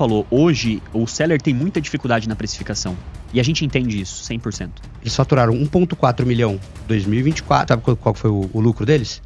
falou, hoje o seller tem muita dificuldade na precificação. E a gente entende isso, 100%. Eles faturaram 1,4 milhão em 2024. Sabe qual foi o lucro deles?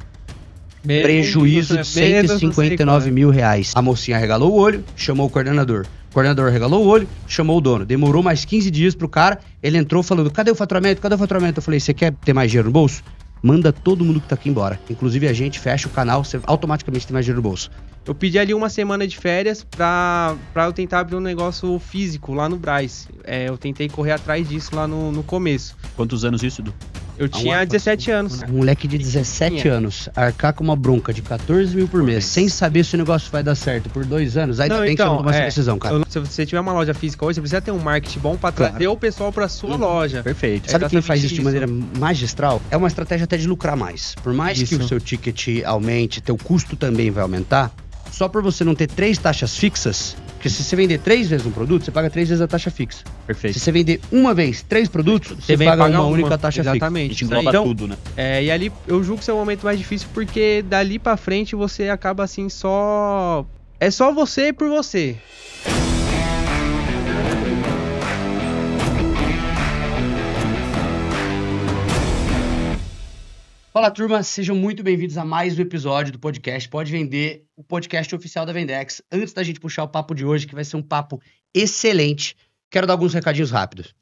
Prejuízo de 159 mil reais. A mocinha arregalou o olho, chamou o coordenador. O coordenador arregalou o olho, chamou o dono. Demorou mais 15 dias pro cara. Ele entrou falando, cadê o faturamento? Cadê o faturamento? Eu falei, você quer ter mais dinheiro no bolso? Manda todo mundo que tá aqui embora. Inclusive a gente fecha o canal, você automaticamente tem mais dinheiro no bolso. Eu pedi ali uma semana de férias pra eu tentar abrir um negócio físico lá no Brás. Eu tentei correr atrás disso lá no começo. Quantos anos isso, Edu? Eu tinha 17 anos. Um moleque de 17 anos, arcar com uma bronca de 14 mil por mês, sem saber se o negócio vai dar certo por 2 anos, aí tem que tomar essa decisão, cara. Se você tiver uma loja física hoje, você precisa ter um marketing bom pra trazer o pessoal pra sua loja. Perfeito. Sabe quem faz isso de maneira magistral? É uma estratégia até de lucrar mais. Por mais que o seu ticket aumente, teu custo também vai aumentar, só por você não ter 3 taxas fixas, porque se você vender 3 vezes um produto, você paga 3 vezes a taxa fixa. Perfeito. Se você vender uma vez 3 produtos, você paga uma única taxa fixa. Exatamente. A gente engloba tudo, né? E ali eu julgo que é o momento mais difícil, porque dali pra frente você acaba assim só... É só você por você. Fala, turma, sejam muito bem-vindos a mais um episódio do podcast Pode Vender, o podcast oficial da Vendex. Antes da gente puxar o papo de hoje, que vai ser um papo excelente, quero dar alguns recadinhos rápidos.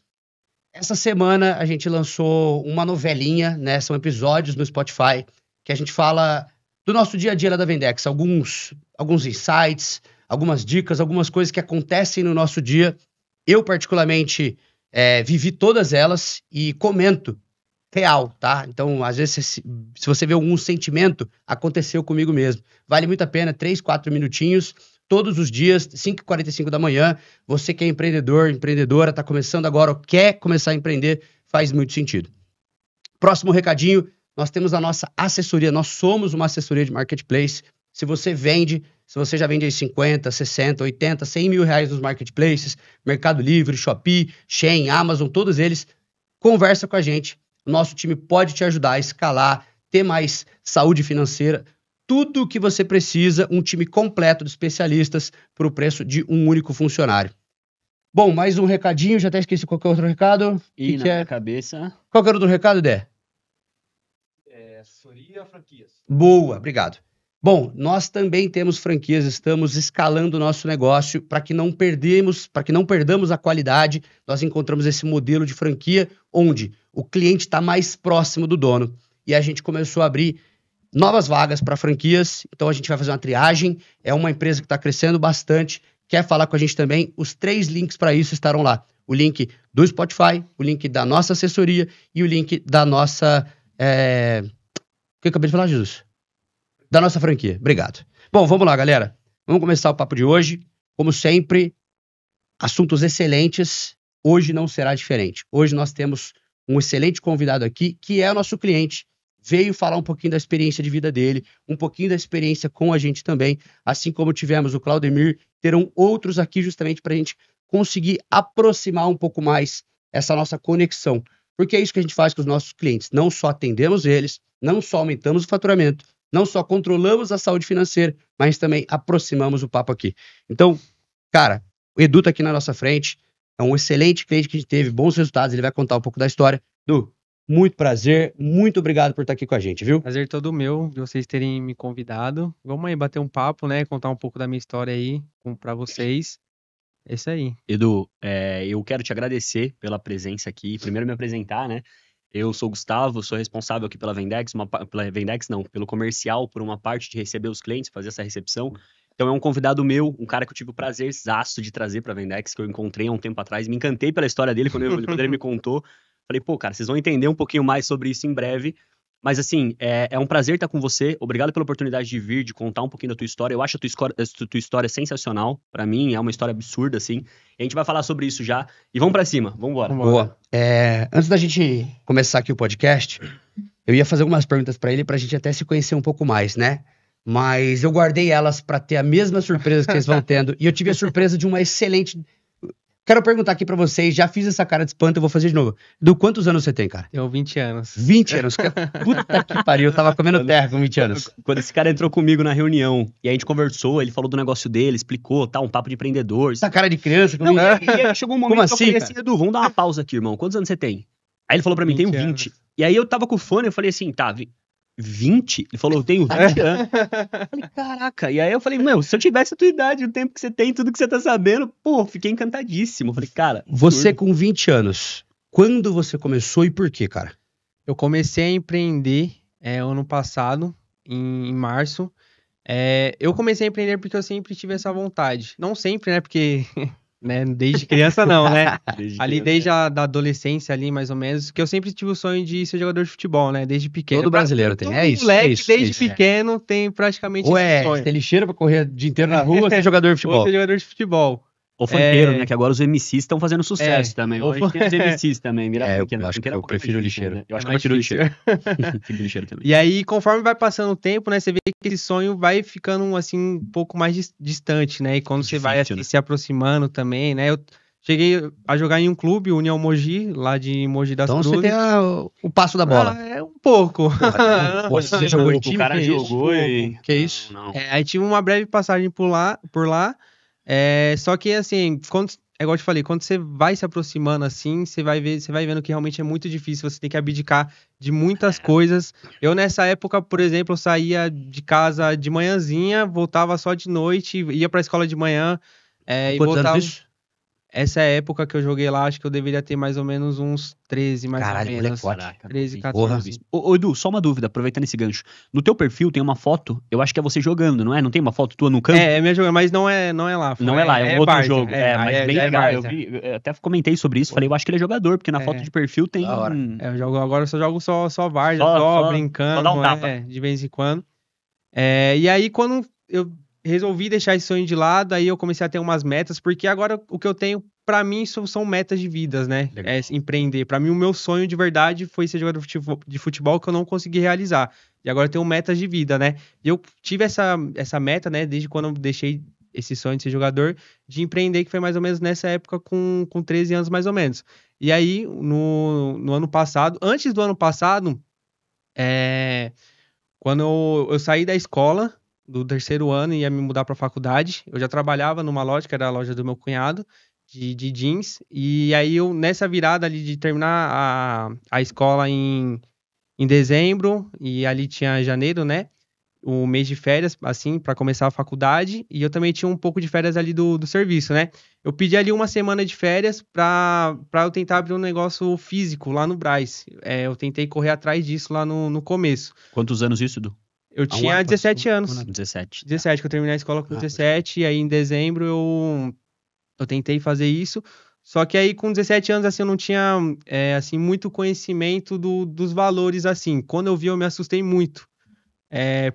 Essa semana a gente lançou uma novelinha, né? São episódios no Spotify, que a gente fala do nosso dia a dia lá da Vendex, alguns insights, algumas dicas, algumas coisas que acontecem no nosso dia. Eu, particularmente, vivi todas elas e comento real, tá? Então, às vezes, se você vê algum sentimento, aconteceu comigo mesmo. Vale muito a pena, 3, 4 minutinhos, todos os dias, 5h45 da manhã. Você que é empreendedor, empreendedora, tá começando agora ou quer começar a empreender, faz muito sentido. Próximo recadinho, nós temos a nossa assessoria, nós somos uma assessoria de marketplace. Se você já vende aí 50, 60, 80, 100 mil reais nos marketplaces, Mercado Livre, Shopee, Shein, Amazon, todos eles, conversa com a gente. Nosso time pode te ajudar a escalar, ter mais saúde financeira, tudo o que você precisa, um time completo de especialistas por o preço de um único funcionário. Bom, mais um recadinho, já até esqueci qual que é o outro recado. E na minha cabeça... Qual que era o outro recado, Dé? Assessoria, franquias. Boa, obrigado. Bom, nós também temos franquias, estamos escalando o nosso negócio para que não perdamos a qualidade. Nós encontramos esse modelo de franquia onde o cliente está mais próximo do dono. E a gente começou a abrir novas vagas para franquias, então a gente vai fazer uma triagem. É uma empresa que está crescendo bastante, quer falar com a gente também. Os 3 links para isso estarão lá. O link do Spotify, o link da nossa assessoria e o link da nossa... O que eu acabei de falar, Jesus? Da nossa franquia. Obrigado. Bom, vamos lá, galera. Vamos começar o papo de hoje. Como sempre, assuntos excelentes. Hoje não será diferente. Hoje nós temos um excelente convidado aqui, que é o nosso cliente. Veio falar um pouquinho da experiência de vida dele, um pouquinho da experiência com a gente também. Assim como tivemos o Claudemir, terão outros aqui justamente para a gente conseguir aproximar um pouco mais essa nossa conexão. Porque é isso que a gente faz com os nossos clientes. Não só atendemos eles, não só aumentamos o faturamento, não só controlamos a saúde financeira, mas também aproximamos o papo aqui. Então, cara, o Edu tá aqui na nossa frente, é um excelente cliente que a gente teve, bons resultados, ele vai contar um pouco da história. Edu, muito prazer, muito obrigado por estar aqui com a gente, viu? Prazer todo meu, de vocês terem me convidado. Vamos aí bater um papo, né, contar um pouco da minha história aí pra vocês. É isso aí. Edu, eu quero te agradecer pela presença aqui. Primeiro me apresentar, né? Eu sou o Gustavo, sou responsável aqui pela Vendex, pelo comercial, por uma parte de receber os clientes, fazer essa recepção. Então é um convidado meu, um cara que eu tive o prazerzaço de trazer pra Vendex, que eu encontrei há um tempo atrás, me encantei pela história dele, quando ele me contou. Falei, pô, cara, vocês vão entender um pouquinho mais sobre isso em breve. Mas assim, é um prazer estar com você. Obrigado pela oportunidade de vir, de contar um pouquinho da tua história. Eu acho a tua história sensacional. Pra mim, é uma história absurda, assim. E a gente vai falar sobre isso já. E vamos pra cima, vamos embora. Boa. Antes da gente começar aqui o podcast, eu ia fazer algumas perguntas pra ele, pra gente até se conhecer um pouco mais, né? Mas eu guardei elas pra ter a mesma surpresa que vocês vão tendo. E eu tive a surpresa de uma excelente... Quero perguntar aqui pra vocês, já fiz essa cara de espanto, eu vou fazer de novo. Do quantos anos você tem, cara? Tenho 20 anos. 20 anos. Puta que pariu, eu tava comendo terra com 20 anos. Quando esse cara entrou comigo na reunião e a gente conversou, ele falou do negócio dele, explicou, tá, um papo de empreendedor. Essa cara de criança. Não, e aí chegou um momento Como que eu assim, falei cara? assim, Edu, vamos dar uma pausa aqui, irmão. Quantos anos você tem? Aí ele falou pra mim, 20 tenho 20. anos. E aí eu tava com o fone, eu falei assim, tá, 20? Ele falou, eu tenho 20 anos. Eu falei, caraca. E aí eu falei, meu, se eu tivesse a tua idade, o tempo que você tem, tudo que você tá sabendo, pô, fiquei encantadíssimo. Eu falei, cara, Você absurdo. com 20 anos, quando você começou e por quê, cara? Eu comecei a empreender ano passado, em março. Eu comecei a empreender porque eu sempre tive essa vontade. Não sempre, né? Porque né, desde criança não, né? Ali desde a da adolescência ali, mais ou menos, que eu sempre tive o sonho de ser jogador de futebol, né? Desde pequeno. Todo brasileiro tem. Todo É isso. moleque, É isso, desde é isso. pequeno, tem praticamente Ué, esse sonho. ter lixeira pra correr o dia inteiro na rua, ser jogador de Ou futebol. ser jogador de futebol. Ou funkeiro, né? Que agora os MCs estão fazendo sucesso É. também. Ou Hoje tem os MCs também. Vira É, eu funkeiro, acho que funkeiro é eu um pouco prefiro mais difícil, lixeiro. né? Eu acho que É eu prefiro mais lixeiro. Prefiro lixeiro também. E aí, conforme vai passando o tempo, né, você vê que esse sonho vai ficando, assim, um pouco mais distante, né? E quando você vai Difícil, assim, né? se aproximando também, né? Eu cheguei a jogar em um clube, União Mogi, lá de Mogi das Então Cruzes. você tem o passo da bola. É um pouco. Pô, você jogou em time? O cara Que jogou isso? e... Que isso? Não. Aí tive uma breve passagem por lá. Só que, assim, é igual eu te falei, quando você vai se aproximando assim, você vai vendo que realmente é muito difícil, você tem que abdicar de muitas coisas. Eu, nessa época, por exemplo, eu saía de casa de manhãzinha, voltava só de noite, ia pra escola de manhã, e Quantos voltava. anos isso? Essa época que eu joguei lá, acho que eu deveria ter mais ou menos uns 13, mais Caralho, ou moleque menos. forte. Caraca, 13, Porra. 14. Ô, Edu, só uma dúvida, aproveitando esse gancho. No teu perfil tem uma foto, eu acho que é você jogando, não é? Não tem uma foto tua no canto? É minha jogada, mas não é lá. Não é lá, é um outro Várzea. jogo. Mas bem é legal. Eu Várzea. vi, até comentei sobre isso, falei, eu acho que ele é jogador, porque na foto de perfil tem... Da hora. Eu jogo agora, eu só jogo só Várzea, Só brincando, só dá um tapa. de vez em quando. E aí, quando eu resolvi deixar esse sonho de lado, aí eu comecei a ter umas metas, porque agora o que eu tenho, pra mim, são metas de vidas, né? Legal. Empreender. Pra mim, o meu sonho de verdade foi ser jogador de futebol que eu não consegui realizar. E agora eu tenho metas de vida, né? E eu tive essa meta, né, desde quando eu deixei esse sonho de ser jogador, de empreender, que foi mais ou menos nessa época, com 13 anos, mais ou menos. E aí, no ano passado, antes do ano passado, quando eu saí da escola, do terceiro ano, e ia me mudar pra faculdade, eu já trabalhava numa loja, que era a loja do meu cunhado, de jeans, e aí eu, nessa virada ali de terminar a escola em dezembro, e ali tinha janeiro, né? O mês de férias, assim, pra começar a faculdade, e eu também tinha um pouco de férias ali do serviço, né? Eu pedi ali uma semana de férias pra eu tentar abrir um negócio físico lá no Brás. Eu tentei correr atrás disso lá no começo. Quantos anos isso, Edu? Eu tinha 17 anos. 17. 17, que eu terminei a escola com 17, e aí em dezembro eu tentei fazer isso. Só que aí com 17 anos, assim, eu não tinha, assim, muito conhecimento dos valores, assim. Quando eu vi, eu me assustei muito.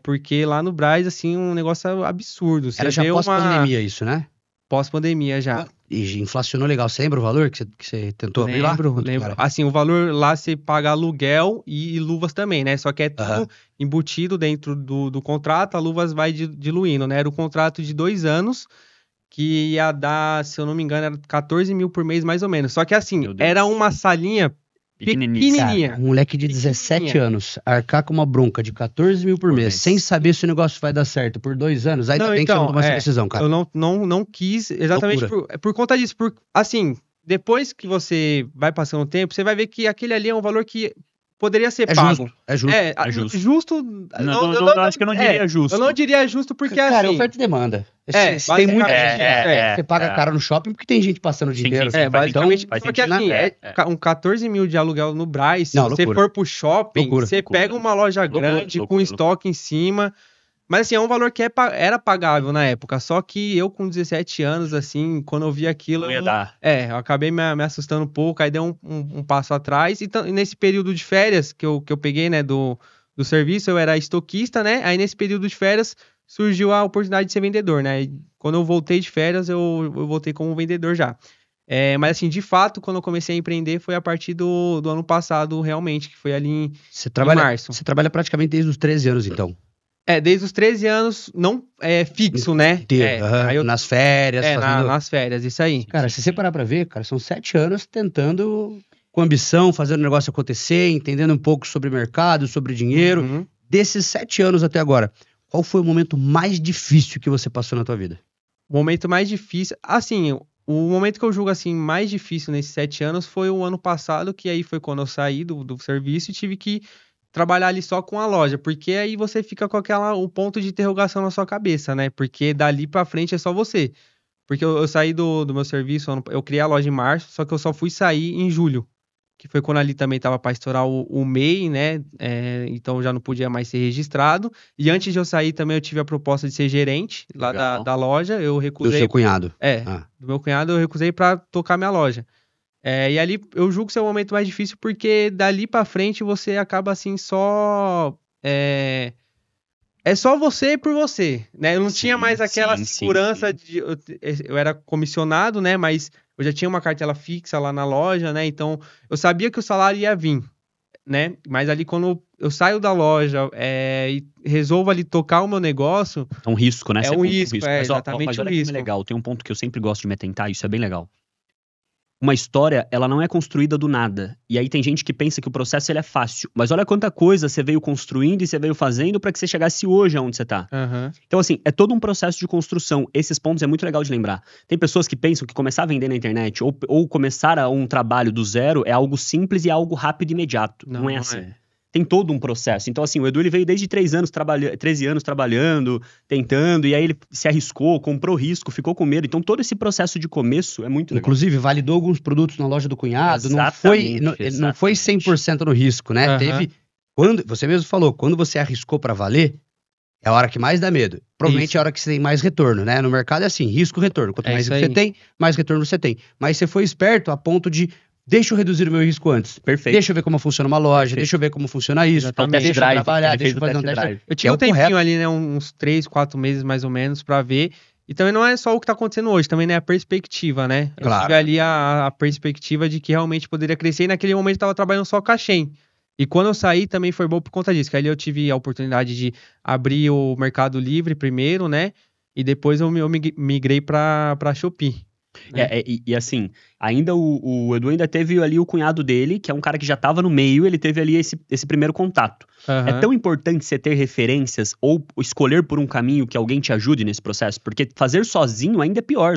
Porque lá no Brás, assim, um negócio absurdo. Você Era já vê pós-pandemia isso, né? Pós-pandemia já. E inflacionou legal. Você lembra o valor que você tentou abrir lá? Lembro. Cara? Assim, o valor lá você paga aluguel e luvas também, né? Só que é tudo embutido dentro do contrato, a luvas vai diluindo, né? Era um contrato de 2 anos que ia dar, se eu não me engano, era 14 mil por mês, mais ou menos. Só que assim, Meu Deus. era uma salinha pequenininha. Cara, um moleque de 17 anos, arcar com uma bronca de 14 mil por mês, sem saber se o negócio vai dar certo por 2 anos, aí Não, também que você não tomou essa decisão, cara. Eu não quis, exatamente por conta disso. Assim, depois que você vai passando o tempo, você vai ver que aquele ali é um valor que poderia ser pago. É justo. É justo. Justo. Não, acho que eu não diria justo. Eu não diria justo porque Cara, assim. oferta e demanda. É, Se tem muita basicamente, gente, você paga caro no shopping porque tem gente passando o dia Sim, inteiro. sim, Basicamente, faz só que sentido, assim, né? um 14 mil de aluguel no Brás, se Não, você loucura. for pro shopping, Loucura. você pega uma loja grande com loucura. estoque em cima, mas assim, é um valor que era pagável na época, só que eu com 17 anos, assim, quando eu vi aquilo, Não ia dar. eu acabei me assustando um pouco, aí dei um passo atrás, e nesse período de férias que eu peguei, né, do serviço, eu era estoquista, né, aí nesse período de férias surgiu a oportunidade de ser vendedor, né, e quando eu voltei de férias, eu voltei como vendedor já. Mas assim, de fato, quando eu comecei a empreender foi a partir do ano passado, realmente, que foi ali em março. Você trabalha praticamente desde os 13 anos, então. Desde os 13 anos, não fixo, né? Aí eu, nas férias, fazendo... nas férias, isso aí. Cara, se você parar pra ver, cara, são 7 anos tentando, com ambição, fazendo o negócio acontecer, entendendo um pouco sobre mercado, sobre dinheiro. Uhum. Desses 7 anos até agora, qual foi o momento mais difícil que você passou na tua vida? O momento mais difícil... Assim, o momento que eu julgo assim, mais difícil nesses 7 anos foi o ano passado, que aí foi quando eu saí do serviço e tive que trabalhar ali só com a loja, porque aí você fica com o ponto de interrogação na sua cabeça, né? Porque dali pra frente é só você. Porque eu saí do meu serviço, eu criei a loja em março, só que eu só fui sair em julho, que foi quando ali também tava para estourar o MEI, né? Então já não podia mais ser registrado. E antes de eu sair também eu tive a proposta de ser gerente lá da loja, eu recusei. Do seu cunhado? Do meu cunhado eu recusei para tocar minha loja. E ali eu julgo ser o momento mais difícil, porque dali pra frente você acaba assim só... É só você por você, né? Eu não tinha mais aquela segurança de... Eu era comissionado, né? Mas eu já tinha uma cartela fixa lá na loja, né? Então eu sabia que o salário ia vir, né? Mas ali quando eu saio da loja e resolvo ali tocar o meu negócio... É um risco, né? É um risco, exatamente mas olha um risco. Que legal, tem um ponto que eu sempre gosto de me atentar, isso é bem legal. Uma história, ela não é construída do nada. E aí tem gente que pensa que o processo ele é fácil. Mas olha quanta coisa você veio construindo e você veio fazendo para que você chegasse hoje aonde você tá. Uhum. Então, assim, é todo um processo de construção. Esses pontos é muito legal de lembrar. Tem pessoas que pensam que começar a vender na internet ou começar um trabalho do zero é algo simples e algo rápido e imediato. Não é assim. Tem todo um processo. Então, assim, o Edu ele veio desde 13 anos trabalhando, tentando, e aí ele se arriscou, comprou risco, ficou com medo. Então, todo esse processo de começo é muito legal. Inclusive, validou alguns produtos na loja do cunhado. Não foi 100% no risco, né? Uhum. Teve... Você mesmo falou, quando você arriscou pra valer, é a hora que mais dá medo. Provavelmente é a hora que você tem mais retorno, né? No mercado é assim, risco-retorno. Quanto mais risco você tem, mais retorno você tem. Mas você foi esperto a ponto de... Deixa eu reduzir o meu risco antes. Perfeito. Deixa eu ver como funciona uma loja, deixa eu ver como funciona isso. Deixa eu trabalhar, deixa eu fazer um test drive. Eu tinha um tempinho ali, né, uns 3, 4 meses mais ou menos pra ver. E também não é só o que tá acontecendo hoje, também né, a perspectiva, né? Eu tive ali a perspectiva de que realmente poderia crescer, e naquele momento eu tava trabalhando só com a Shein. E quando eu saí também foi bom por conta disso, que ali eu tive a oportunidade de abrir o Mercado Livre primeiro, né? E depois eu migrei pra Shopee. E assim, ainda o Edu ainda teve ali o cunhado dele, que é um cara que já tava no meio, ele teve ali esse primeiro contato. Uhum. É tão importante você ter referências ou escolher por um caminho que alguém te ajude nesse processo, porque fazer sozinho ainda é pior.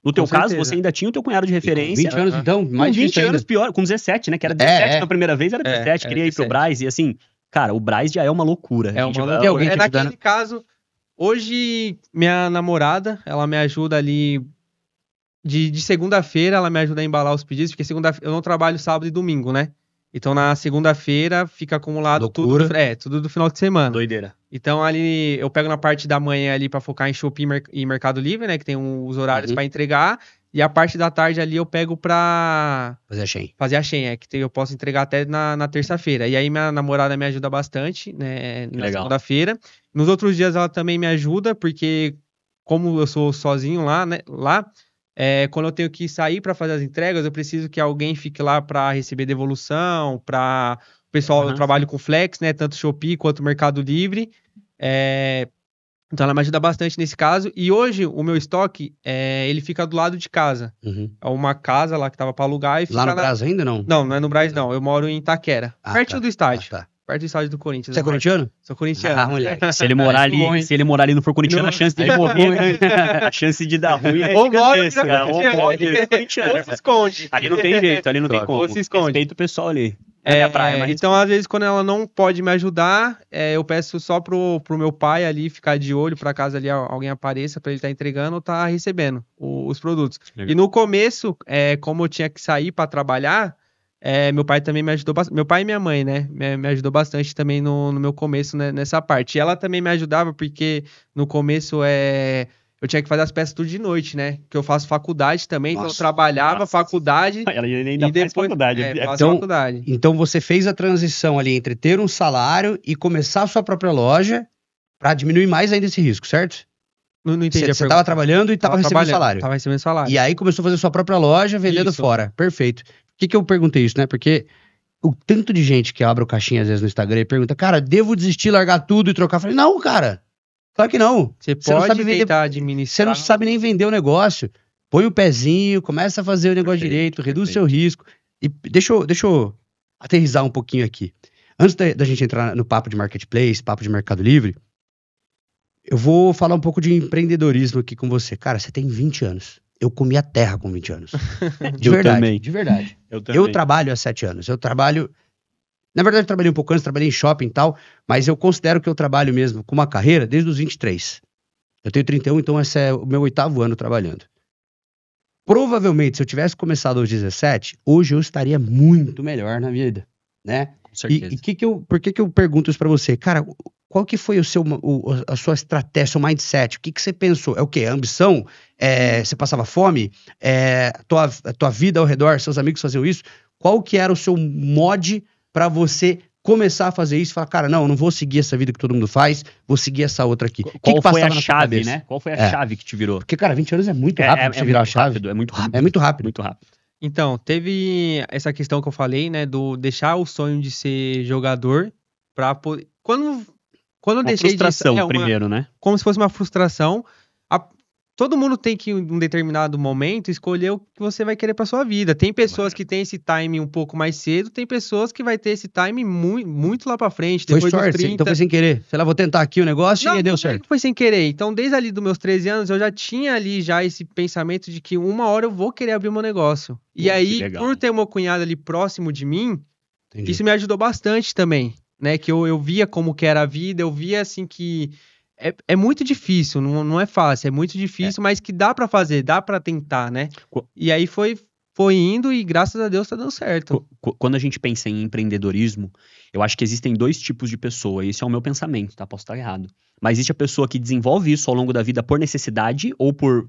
No teu caso, você ainda tinha o teu cunhado de referência. Com 20 anos, então, mais com 20 anos pior, com 17, né? Que era 17 na primeira vez, era 17, queria ir pro Braz, e assim, cara, o Braz já é uma loucura. Naquele caso, hoje minha namorada, ela me ajuda ali... De segunda-feira, ela me ajuda a embalar os pedidos, porque eu não trabalho sábado e domingo, né? Então, na segunda-feira, fica acumulado tudo do final de semana. Doideira. Então, ali, eu pego na parte da manhã ali pra focar em Shopee e Mercado Livre, né? Que tem os horários pra entregar. E a parte da tarde ali eu pego pra... Fazer a Shein, que eu posso entregar até na terça-feira. E aí, minha namorada me ajuda bastante, né? Na segunda-feira. Nos outros dias, ela também me ajuda, porque como eu sou sozinho lá, né? Quando eu tenho que sair para fazer as entregas, eu preciso que alguém fique lá para receber devolução, para o pessoal, eu trabalho com Flex, né, tanto Shopee quanto Mercado Livre, então ela me ajuda bastante nesse caso, e hoje o meu estoque, ele fica do lado de casa, é uma casa lá que tava para alugar e fica lá no Braz ainda não? Não é no Braz não, eu moro em Itaquera, perto do estádio. Perto do estádio do Corinthians. Você é corintiano? Sou corintiano. Moleque. Se ele morar ali e não for corintiano, a chance dele morrer, a chance de dar ruim é gigantesca. Ou se esconde. Ali não tem jeito, ali não tem como. Ou se esconde. Respeito o pessoal ali. Então, às vezes, quando ela não pode me ajudar, eu peço só pro meu pai ali ficar de olho, pra caso ali alguém apareça, pra ele estar entregando ou tá recebendo os produtos. Legal. E no começo, como eu tinha que sair pra trabalhar, meu pai também me ajudou bastante. Meu pai e minha mãe, né? Me ajudou bastante também no meu começo, né, nessa parte. E ela também me ajudava porque no começo eu tinha que fazer as peças tudo de noite, né? Porque eu faço faculdade também, então eu trabalhava faculdade. Ela ainda faz faculdade. Faculdade. Então você fez a transição ali entre ter um salário e começar a sua própria loja pra diminuir mais ainda esse risco, certo? Não entendi. Você tava trabalhando e tava recebendo salário. Tava recebendo salário. E aí começou a fazer sua própria loja vendendo fora. Perfeito. Por que eu perguntei isso, né? Porque o tanto de gente que abre o caixinha às vezes no Instagram e pergunta, cara, devo desistir, largar tudo e trocar? Eu falei, não, cara, claro que não. Você não pode sabe vender- tentar Você administrar. não sabe nem vender o negócio. Põe o pezinho, começa a fazer o negócio Perfeito, direito, reduz o perfeito. seu risco. E deixa eu aterrissar um pouquinho aqui. Antes da gente entrar no papo de marketplace, papo de Mercado Livre, eu vou falar um pouco de empreendedorismo aqui com você. Cara, você tem 20 anos. Eu comi a terra com 20 anos. De Eu verdade, também. de verdade. Eu também. Eu trabalho há 7 anos. Na verdade, eu trabalhei um pouco antes, trabalhei em shopping e tal, mas eu considero que eu trabalho mesmo com uma carreira desde os 23. Eu tenho 31, então esse é o meu 8º ano trabalhando. Provavelmente, se eu tivesse começado aos 17, hoje eu estaria muito melhor na vida, né? Com certeza. Por que eu pergunto isso pra você? Cara, qual que foi a sua estratégia, seu mindset? O que você pensou? É o quê? A ambição? Você passava fome? Tua vida ao redor, seus amigos faziam isso? Qual que era o seu mod pra você começar a fazer isso e falar, cara, não, eu não vou seguir essa vida que todo mundo faz, vou seguir essa outra aqui. Qual que foi passava a na sua chave, cabeça? né? Qual foi a chave que te virou? Porque, cara, 20 anos é muito rápido pra você virar a muito chave. rápido, é muito rápido. É muito rápido. Muito rápido. Então, teve essa questão que eu falei, né, do deixar o sonho de ser jogador pra poder... Quando eu Uma deixei frustração primeiro, né? como se fosse uma frustração. Todo mundo tem que, em um determinado momento, escolher o que você vai querer pra sua vida. Tem pessoas que têm esse time um pouco mais cedo, tem pessoas que vai ter esse time muito lá pra frente, Foi depois dos sorte, 30. então foi sem querer. Sei lá, vou tentar aqui o negócio e deu Não certo. foi sem querer. Então, desde ali dos meus 13 anos, eu já tinha ali já esse pensamento de que uma hora eu vou querer abrir meu negócio. E Pô, que aí, legal. por ter meu cunhado ali próximo de mim, Entendi. isso me ajudou bastante também, né? Que eu via como que era a vida, eu via assim que é muito difícil, não é fácil, é muito difícil, mas que dá pra fazer, dá pra tentar, né? E aí foi indo e graças a Deus tá dando certo. Quando a gente pensa em empreendedorismo, eu acho que existem 2 tipos de pessoa. Esse é o meu pensamento, tá? Posso estar errado. Mas existe a pessoa que desenvolve isso ao longo da vida por necessidade ou por...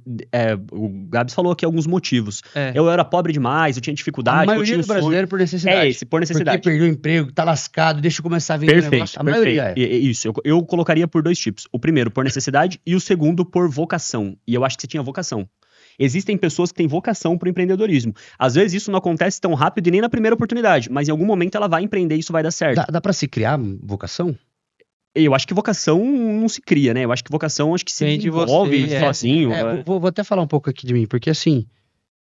o Gabs falou aqui alguns motivos. Eu era pobre demais, eu tinha dificuldade, A eu maioria tinha do brasileiro por necessidade. É esse, por necessidade. Porque perdeu o emprego, tá lascado, deixa eu começar a vender o negócio. A maioria Perfeito. Isso, eu colocaria por 2 tipos. O primeiro, por necessidade, e o segundo, por vocação. E eu acho que você tinha vocação. Existem pessoas que têm vocação para o empreendedorismo. Às vezes isso não acontece tão rápido e nem na primeira oportunidade, mas em algum momento ela vai empreender e isso vai dar certo. Dá pra se criar vocação? Eu acho que vocação não se cria, né? Eu acho que vocação acho que se Vem de desenvolve você, sozinho. Vou até falar um pouco aqui de mim, porque assim,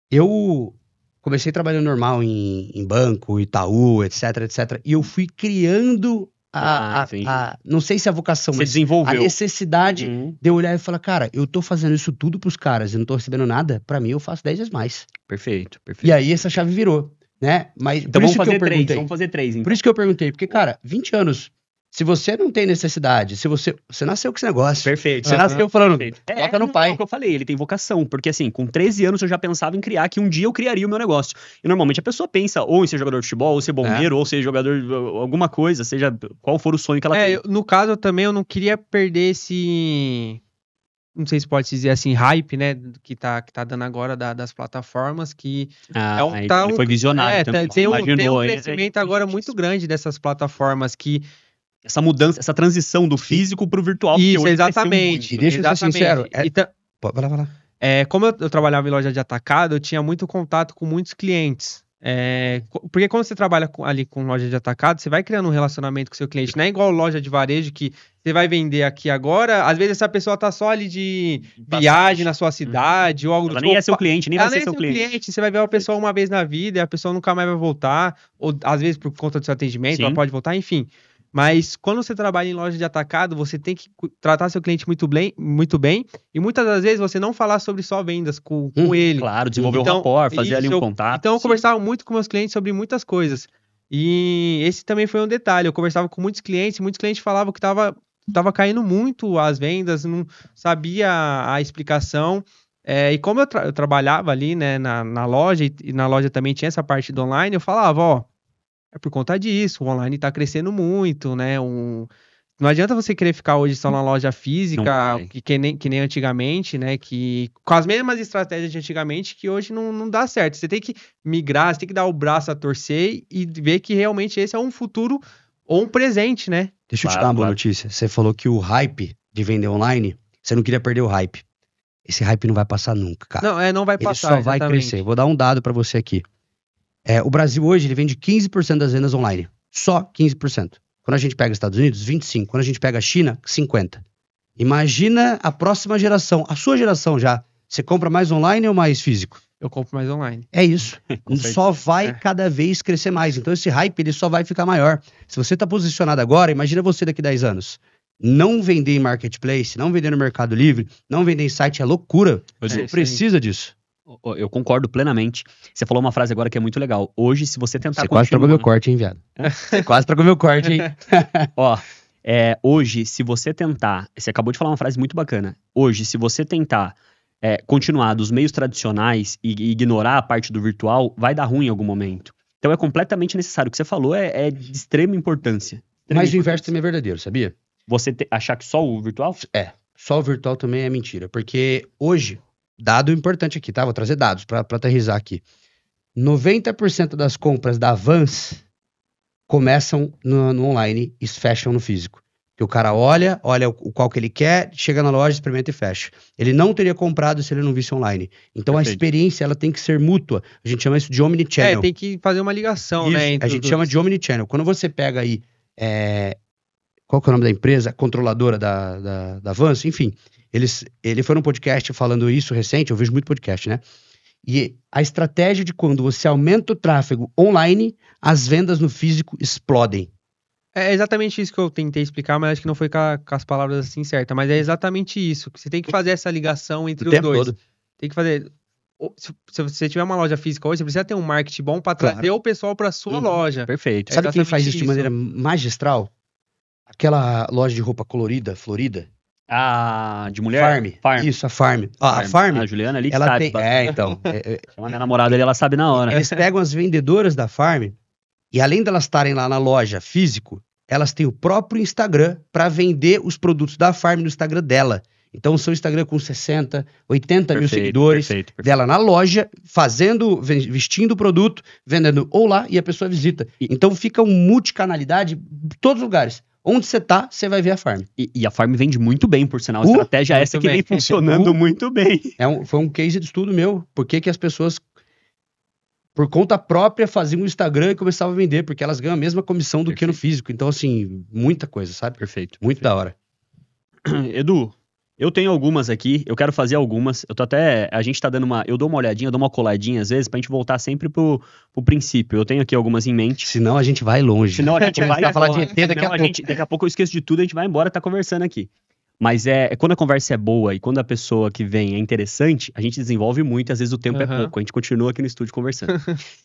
eu comecei trabalhando normal em banco, Itaú, etc, etc, e eu fui criando não sei se a vocação, Você mas desenvolveu. a necessidade de eu olhar e falar, cara, eu tô fazendo isso tudo pros caras e não tô recebendo nada, pra mim eu faço 10 vezes mais. Perfeito. E aí essa chave virou, né? Mas Então por vamos isso que fazer eu perguntei. vamos fazer 3, então. Por isso que eu perguntei, porque, cara, 20 anos, se você não tem necessidade, se você nasceu com esse negócio, Perfeito. você nasceu falando, Perfeito. toca no pai. É o que eu falei, ele tem vocação, porque assim, com 13 anos eu já pensava em criar, que um dia eu criaria o meu negócio. E normalmente a pessoa pensa ou em ser jogador de futebol, ou ser bombeiro, ou ser jogador de alguma coisa, seja qual for o sonho que ela tem. No caso, eu não queria perder esse... Não sei se pode dizer assim, hype, né? Que tá dando agora das plataformas, que... Ele foi visionário também. Tem um crescimento agora muito grande dessas plataformas que... Essa mudança, essa transição do físico pro virtual. Isso, exatamente. E deixa eu ser sincero. Vai lá. Como eu trabalhava em loja de atacado, eu tinha muito contato com muitos clientes. Porque quando você trabalha ali com loja de atacado, você vai criando um relacionamento com o seu cliente. Não é igual loja de varejo que você vai vender aqui agora. Às vezes essa pessoa tá só ali de viagem na sua cidade ou algo do Ela tipo. nem é seu cliente, nem vai ser seu cliente. Você vai ver uma pessoa uma vez na vida e a pessoa nunca mais vai voltar. Ou às vezes por conta do seu atendimento, ela pode voltar, enfim. Mas quando você trabalha em loja de atacado, você tem que tratar seu cliente muito bem. E muitas das vezes você não falar sobre só vendas com ele. Claro, desenvolver o rapport, fazer ali um contato. Então eu conversava muito com meus clientes sobre muitas coisas. E esse também foi um detalhe. Eu conversava com muitos clientes falavam que tava caindo muito as vendas, não sabia a explicação. E como eu trabalhava ali, né, na loja, e na loja também tinha essa parte do online, eu falava, é por conta disso, o online tá crescendo muito, né? Não adianta você querer ficar hoje só na loja física, que nem antigamente, né? Que, com as mesmas estratégias de antigamente, que hoje não dá certo. Você tem que migrar, você tem que dar o braço a torcer e ver que realmente esse é um futuro ou um presente, né? Deixa eu te dar uma boa notícia. Você falou que o hype de vender online, você não queria perder o hype. Esse hype não vai passar nunca, cara. Não vai passar. Ele só vai crescer. Vou dar um dado pra você aqui. O Brasil hoje, ele vende 15% das vendas online. Só 15%. Quando a gente pega os Estados Unidos, 25%. Quando a gente pega a China, 50%. Imagina a próxima geração, a sua geração já. Você compra mais online ou mais físico? Eu compro mais online. É isso. Só vai cada vez crescer mais. Então esse hype ele só vai ficar maior. Se você está posicionado agora, imagina você daqui 10 anos. Não vender em marketplace, não vender no Mercado Livre, não vender em site é loucura. Você precisa disso. Eu concordo plenamente. Você falou uma frase agora que é muito legal. Hoje, se você tentar Você quase trocou meu corte, hein, viado? Você quase trocou meu corte, hein? Hoje, se você tentar... Você acabou de falar uma frase muito bacana. Hoje, se você tentar continuar dos meios tradicionais e ignorar a parte do virtual, vai dar ruim em algum momento. Então é completamente necessário. O que você falou é de extrema importância. Mas o inverso também é verdadeiro, sabia? Você achar que só o virtual? Só o virtual também é mentira. Porque hoje, dado importante aqui, tá? Vou trazer dados pra aterrissar aqui. 90% das compras da Vans começam no online e fecham no físico. Que o cara olha qual que ele quer, chega na loja, experimenta e fecha. Ele não teria comprado se ele não visse online. Então a experiência ela tem que ser mútua. A gente chama isso de omnichannel. Tem que fazer uma ligação, isso, né? A gente chama de omnichannel. Quando você pega aí, qual que é o nome da empresa? Controladora da Vans, enfim. Ele foi num podcast falando isso recente, eu vejo muito podcast, né? E a estratégia de quando você aumenta o tráfego online, as vendas no físico explodem. É exatamente isso que eu tentei explicar, mas acho que não foi com as palavras assim certas. Mas é exatamente isso. Que você tem que fazer essa ligação entre os dois. Todo. Tem que fazer... Se você tiver uma loja física hoje, você precisa ter um marketing bom para trazer o pessoal para sua loja. Perfeito. Sabe quem faz isso de maneira magistral? Aquela loja de roupa colorida, florida. De mulher? Farm. Isso, a Farm. A Farm. A Juliana ali ela sabe. Então. Chama minha namorada ali, ela sabe na hora. Eles pegam as vendedoras da Farm e além delas estarem lá na loja físico, elas têm o próprio Instagram para vender os produtos da Farm no Instagram dela. Então, o seu Instagram com 60, 80 mil seguidores, perfeito. Dela na loja, vestindo o produto, vendendo ou lá e a pessoa visita. Então, fica uma multicanalidade em todos os lugares. Onde você tá, você vai ver a Farm. E a Farm vende muito bem, por sinal. A estratégia é essa que vem funcionando muito bem. Foi um case de estudo meu. Por que as pessoas... por conta própria, faziam um Instagram e começavam a vender, porque elas ganham a mesma comissão do que no físico. Então, assim, muita coisa, sabe? Perfeito. Muito da hora. Edu, eu tenho algumas aqui, eu quero fazer algumas. A gente tá dando eu dou uma olhadinha, eu dou uma coladinha às vezes, pra gente voltar sempre pro princípio. Eu tenho aqui algumas em mente. Senão a gente vai longe. Senão a gente vai falar de ET daqui a pouco. Daqui a pouco eu esqueço de tudo, a gente vai embora e tá conversando aqui. Mas quando a conversa é boa e quando a pessoa que vem é interessante, a gente desenvolve muito e às vezes o tempo é pouco. A gente continua aqui no estúdio conversando.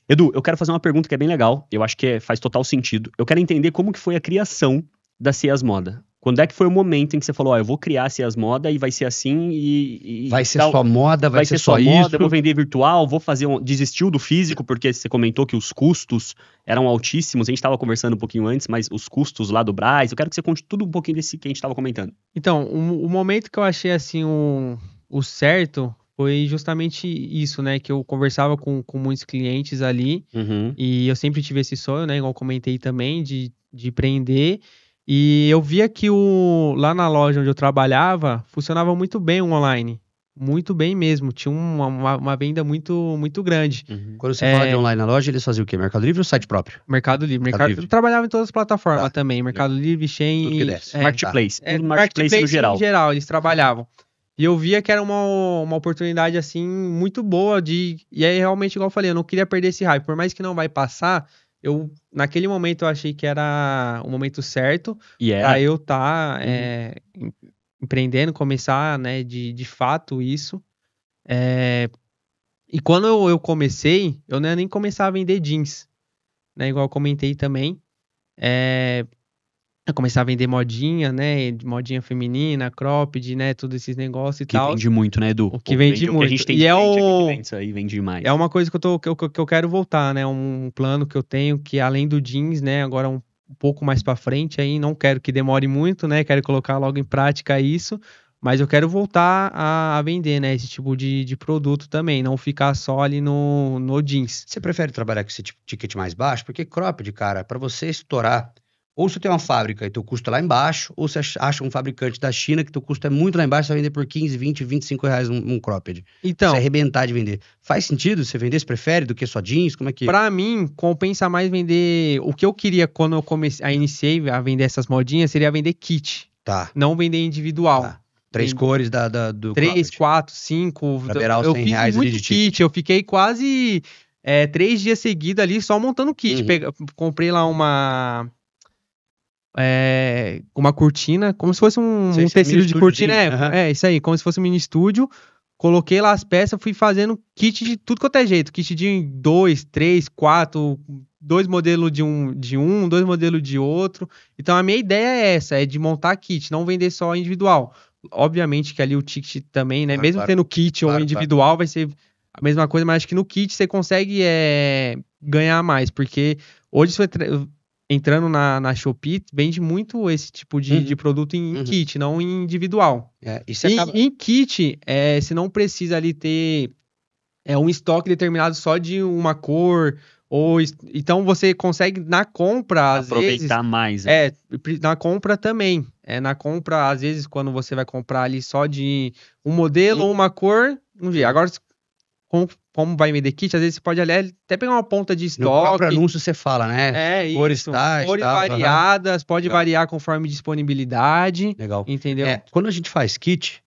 Edu, eu quero fazer uma pergunta que é bem legal. Eu acho que faz total sentido. Eu quero entender como que foi a criação da Cias Moda. Quando é que foi o momento em que você falou, eu vou criar a Cias Moda e vai ser assim e vai ser só moda, vai ser só isso. Moda, eu vou vender virtual, vou fazer desistiu do físico, porque você comentou que os custos eram altíssimos. A gente estava conversando um pouquinho antes, mas os custos lá do Brás, eu quero que você conte tudo um pouquinho desse que a gente estava comentando. Então, o momento que eu achei assim o certo foi justamente isso, né? Que eu conversava com muitos clientes ali e eu sempre tive esse sonho, né? Igual eu comentei também, de empreender. E eu via que lá na loja onde eu trabalhava, funcionava muito bem o online. Muito bem mesmo. Tinha uma venda muito, muito grande. Quando você fala de online na loja, eles faziam o quê? Mercado Livre ou site próprio? Mercado Livre. Eu trabalhava em todas as plataformas também. Mercado Livre, Shein... Tudo que desce. Marketplace. Marketplace no geral. Em geral, eles trabalhavam. E eu via que era uma oportunidade, assim, muito boa de... E aí, realmente, igual eu falei, eu não queria perder esse hype. Por mais que não vai passar... naquele momento eu achei que era o momento certo para eu estar empreendendo, começar, né, de fato isso. E quando eu comecei, eu não ia nem começar a vender jeans, né, igual eu comentei também. Eu comecei a vender modinha, né, modinha feminina, cropped, né, todos esses negócios e tal. Que vende muito, né, Edu? O que vende muito. O que a gente tem e aí vende demais. É uma coisa que eu quero voltar, né, um plano que eu tenho, que além do jeans, né, agora um pouco mais pra frente aí, não quero que demore muito, né, quero colocar logo em prática isso, mas eu quero voltar a vender, né, esse tipo de produto também, não ficar só ali no jeans. Você prefere trabalhar com esse tipo de ticket mais baixo? Porque cropped, cara, pra você estourar Ou você tem uma fábrica e teu custo é lá embaixo, ou você acha um fabricante da China que teu custo é muito lá embaixo, você vai vender por 15, 20, 25 reais um cropped. Então, Você arrebentar de vender. Faz sentido você vender? Você prefere do que só jeans? Como é que... pra mim, compensa mais vender... O que eu queria quando eu iniciei a vender essas modinhas seria vender kit, Tá. não vender individual. Tá. 3 cores do 3, cropped. 4, 5. Pra beirar os Eu 100 fiz reais ali muito de kit. Eu fiquei quase 3 dias seguidos ali só montando kit. Uhum. Comprei lá uma cortina, como se fosse um Sei, tecido mini de cortina. estúdiozinho. Aham. Isso aí, como se fosse um mini estúdio. Coloquei lá as peças, fui fazendo kit de tudo quanto é jeito. Kit de 2, 3, 4, 2 modelos de um, 2 modelos de outro. Então a minha ideia é essa, é de montar kit, não vender só individual. Obviamente que ali o ticket também, né? Claro, Mesmo claro. tendo kit ou Claro, individual, vai ser a mesma coisa, mas acho que no kit você consegue ganhar mais, porque hoje você entrando na Shopee, vende muito esse tipo de produto em kit, não em individual. E você acaba... Em kit, você não precisa ali ter um estoque determinado só de uma cor, então você consegue na compra, às vezes... Aproveitar mais. Na compra também. Na compra, às vezes, quando você vai comprar ali só de um modelo ou uma cor, não vi. Agora, como vai vender kit, às vezes você pode até pegar uma ponta de No estoque. próprio anúncio você fala, né? Cores Isso. tais, Cores tal, variadas, pode Legal. variar conforme disponibilidade. Legal. Entendeu? Quando a gente faz kit,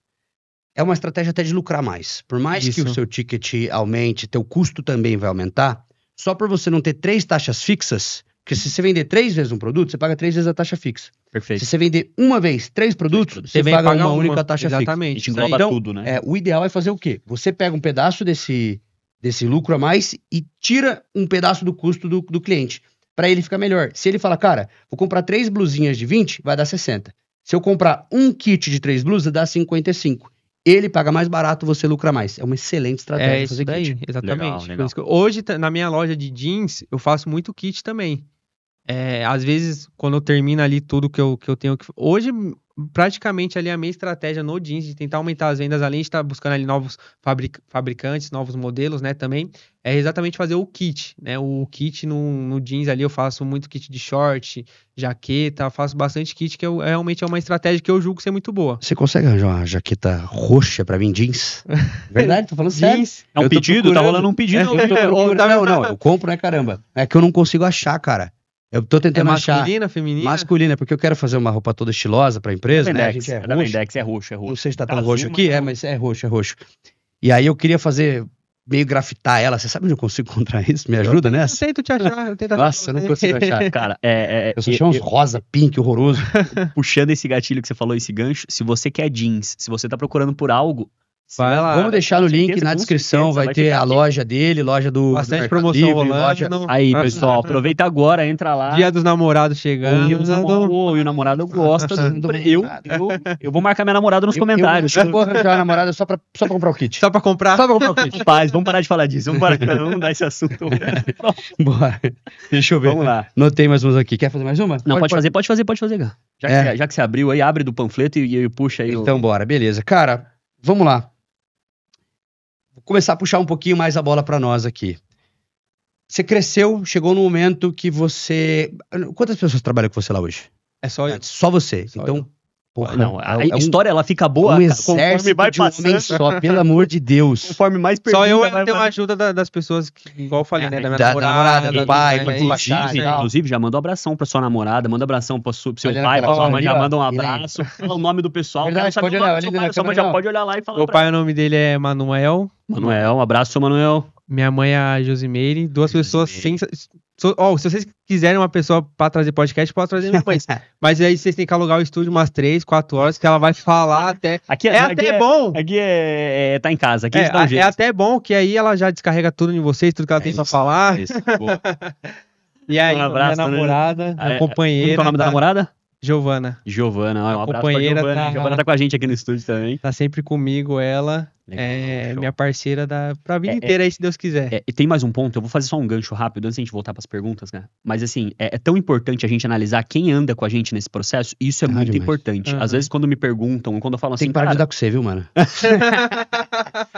é uma estratégia até de lucrar mais. Por mais que Isso. o seu ticket aumente, teu custo também vai aumentar, só por você não ter 3 taxas fixas, porque se você vender 3 vezes um produto, você paga 3 vezes a taxa fixa. Perfeito. Se você vender uma vez 3 produtos, você vem paga pagar uma única taxa fixa. A Exatamente. gente Isso aí. engloba Então, tudo, né? O ideal é fazer o quê? Você pega um pedaço desse lucro a mais e tira um pedaço do custo do cliente, para ele ficar melhor. Se ele fala, cara, vou comprar 3 blusinhas de 20, vai dar 60. Se eu comprar um kit de 3 blusas, dá 55. Ele paga mais barato, você lucra mais. É uma excelente estratégia Isso fazer daí, kit. exatamente. Legal, Por legal. isso que hoje, na minha loja de jeans, eu faço muito kit também. Às vezes, quando eu termino ali tudo que eu tenho que... Hoje, praticamente, ali a minha estratégia no jeans, de tentar aumentar as vendas, além de estar buscando ali novos fabricantes, novos modelos, né, também, é exatamente fazer o kit, né? O kit no jeans ali, eu faço muito kit de short, jaqueta, faço bastante kit, que realmente é uma estratégia que eu julgo ser muito boa. Você consegue arranjar uma jaqueta roxa pra mim, jeans? Verdade, tô falando sério. Jeans, É um eu tô pedido? Tá procurando. rolando um pedido. Eu tô procurando. Não, eu compro, né, caramba? É que eu não consigo achar, cara. Eu tô tentando achar. masculina, feminina? Masculina, porque eu quero fazer uma roupa toda estilosa pra empresa, né? A gente é da roxo. Vendex é roxo, é roxo. Não sei se tá tão Azul, roxo aqui, mas- mas é roxo, é roxo. E aí eu queria fazer, meio grafitar ela. Você sabe onde eu consigo encontrar isso? Me ajuda Eu nessa? tento te achar, eu tento achar. Nossa, eu não consigo achar. Cara, Eu só chamo uns rosa, pink, horroroso. puxando esse gatilho que você falou, esse gancho, se você quer jeans, se você tá procurando por algo, Vai lá. Vamos deixar no com link certeza, na com descrição, certeza, vai ter ficar a aqui. loja dele, loja do Bastante Mercado promoção Livre, rolando. loja... Aí, pessoal, aproveita agora, entra lá. Dia dos namorados chegando. E o namorado gosta do... Eu vou marcar minha namorada nos comentários. Eu vou arranjar uma namorada só pra comprar o kit. Só pra comprar? Só pra comprar o kit. Rapaz, vamos parar de falar disso. Vamos dar esse assunto. Bora. Deixa eu ver. Vamos lá. Notei mais umas aqui. Quer fazer mais uma? Não, pode fazer, Gá. Já que você abriu aí, abre do panfleto e puxa aí. Então, bora. Beleza. Cara, vamos lá. Vou começar a puxar um pouquinho mais a bola pra nós aqui. Você cresceu, chegou no momento que você... Quantas pessoas trabalham com você lá hoje? É só eu. Só você. Só Então, eu. porra, Não, a é um- história ela fica boa um cara, exército vai de um homem passando, só, pelo amor de Deus. conforme mais Só pergunta eu vai tenho a fazendo. ajuda das pessoas, igual eu falei, né? Da minha Da namorada, do pai, né, do isso, pai, isso aí. tal. Inclusive, já manda um abração pra sua namorada, manda um abração pro seu Olha pai, na pra sua câmera, mãe, já ali, ó. manda um E aí? abraço, fala o nome do pessoal. Verdade, quero saber pode o nome olhar, do seu ali pai, na sua mãe câmera, já ó. pode olhar lá e falar Meu pra pai, o nome dele é Manuel. Manuel, um abraço, Manuel. Minha mãe é a Josimeire. Duas pessoas sem... Se vocês quiserem uma pessoa pra trazer podcast, pode trazer minha mãe. Mas aí vocês têm que alugar o estúdio umas 3, 4 horas, que ela vai falar até... Aqui É até bom. Aqui tá em casa, aqui a gente dá um É jeito. até bom que aí ela já descarrega tudo em vocês, tudo que ela tem pra falar. Isso, boa. E aí, Um abraço, minha né? namorada, É, minha Como companheira. que é o nome da tá- namorada? Giovana. Giovana, um abraço pra companheira Giovana. tá- Giovana tá com a gente aqui no estúdio também. Tá sempre comigo, ela. Legal, É show. minha parceira pra vida inteira aí, se Deus quiser. E tem mais um ponto, eu vou fazer só um gancho rápido antes de a gente voltar pras perguntas, né? Mas assim, é tão importante a gente analisar quem anda com a gente nesse processo, e isso é muito demais. importante. Uhum. Às vezes quando me perguntam, quando eu falo Tem assim, que parar de cara, dar com você, viu, mano?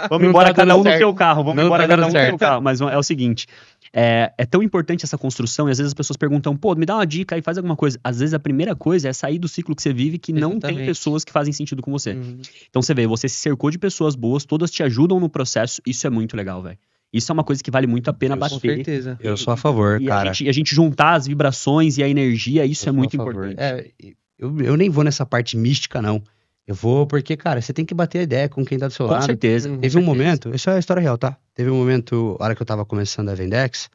Vamos Não embora tá cada dando um no certo. seu carro. Vamos Não embora tá cada dando um no seu certo. carro. Mas é o seguinte, é tão importante essa construção e às vezes as pessoas perguntam, pô, me dá uma dica aí, faz alguma coisa. Às vezes a primeira coisa é sair do ciclo que você vive que não tem Exatamente. pessoas que fazem sentido com você. Uhum. Então você vê, você se cercou de pessoas boas, todas te ajudam no processo, isso é muito legal, velho. Isso é uma coisa que vale muito a pena Com bater. certeza. Eu sou a favor, E cara. a gente juntar as vibrações e a energia, isso Eu é sou muito a favor. importante. Eu nem vou nessa parte mística, não. Eu vou porque, cara, você tem que bater a ideia com quem tá do seu Com lado. certeza. Uhum. Teve um momento, isso é a história real, tá? Teve um momento, na hora que eu tava começando a Vendex,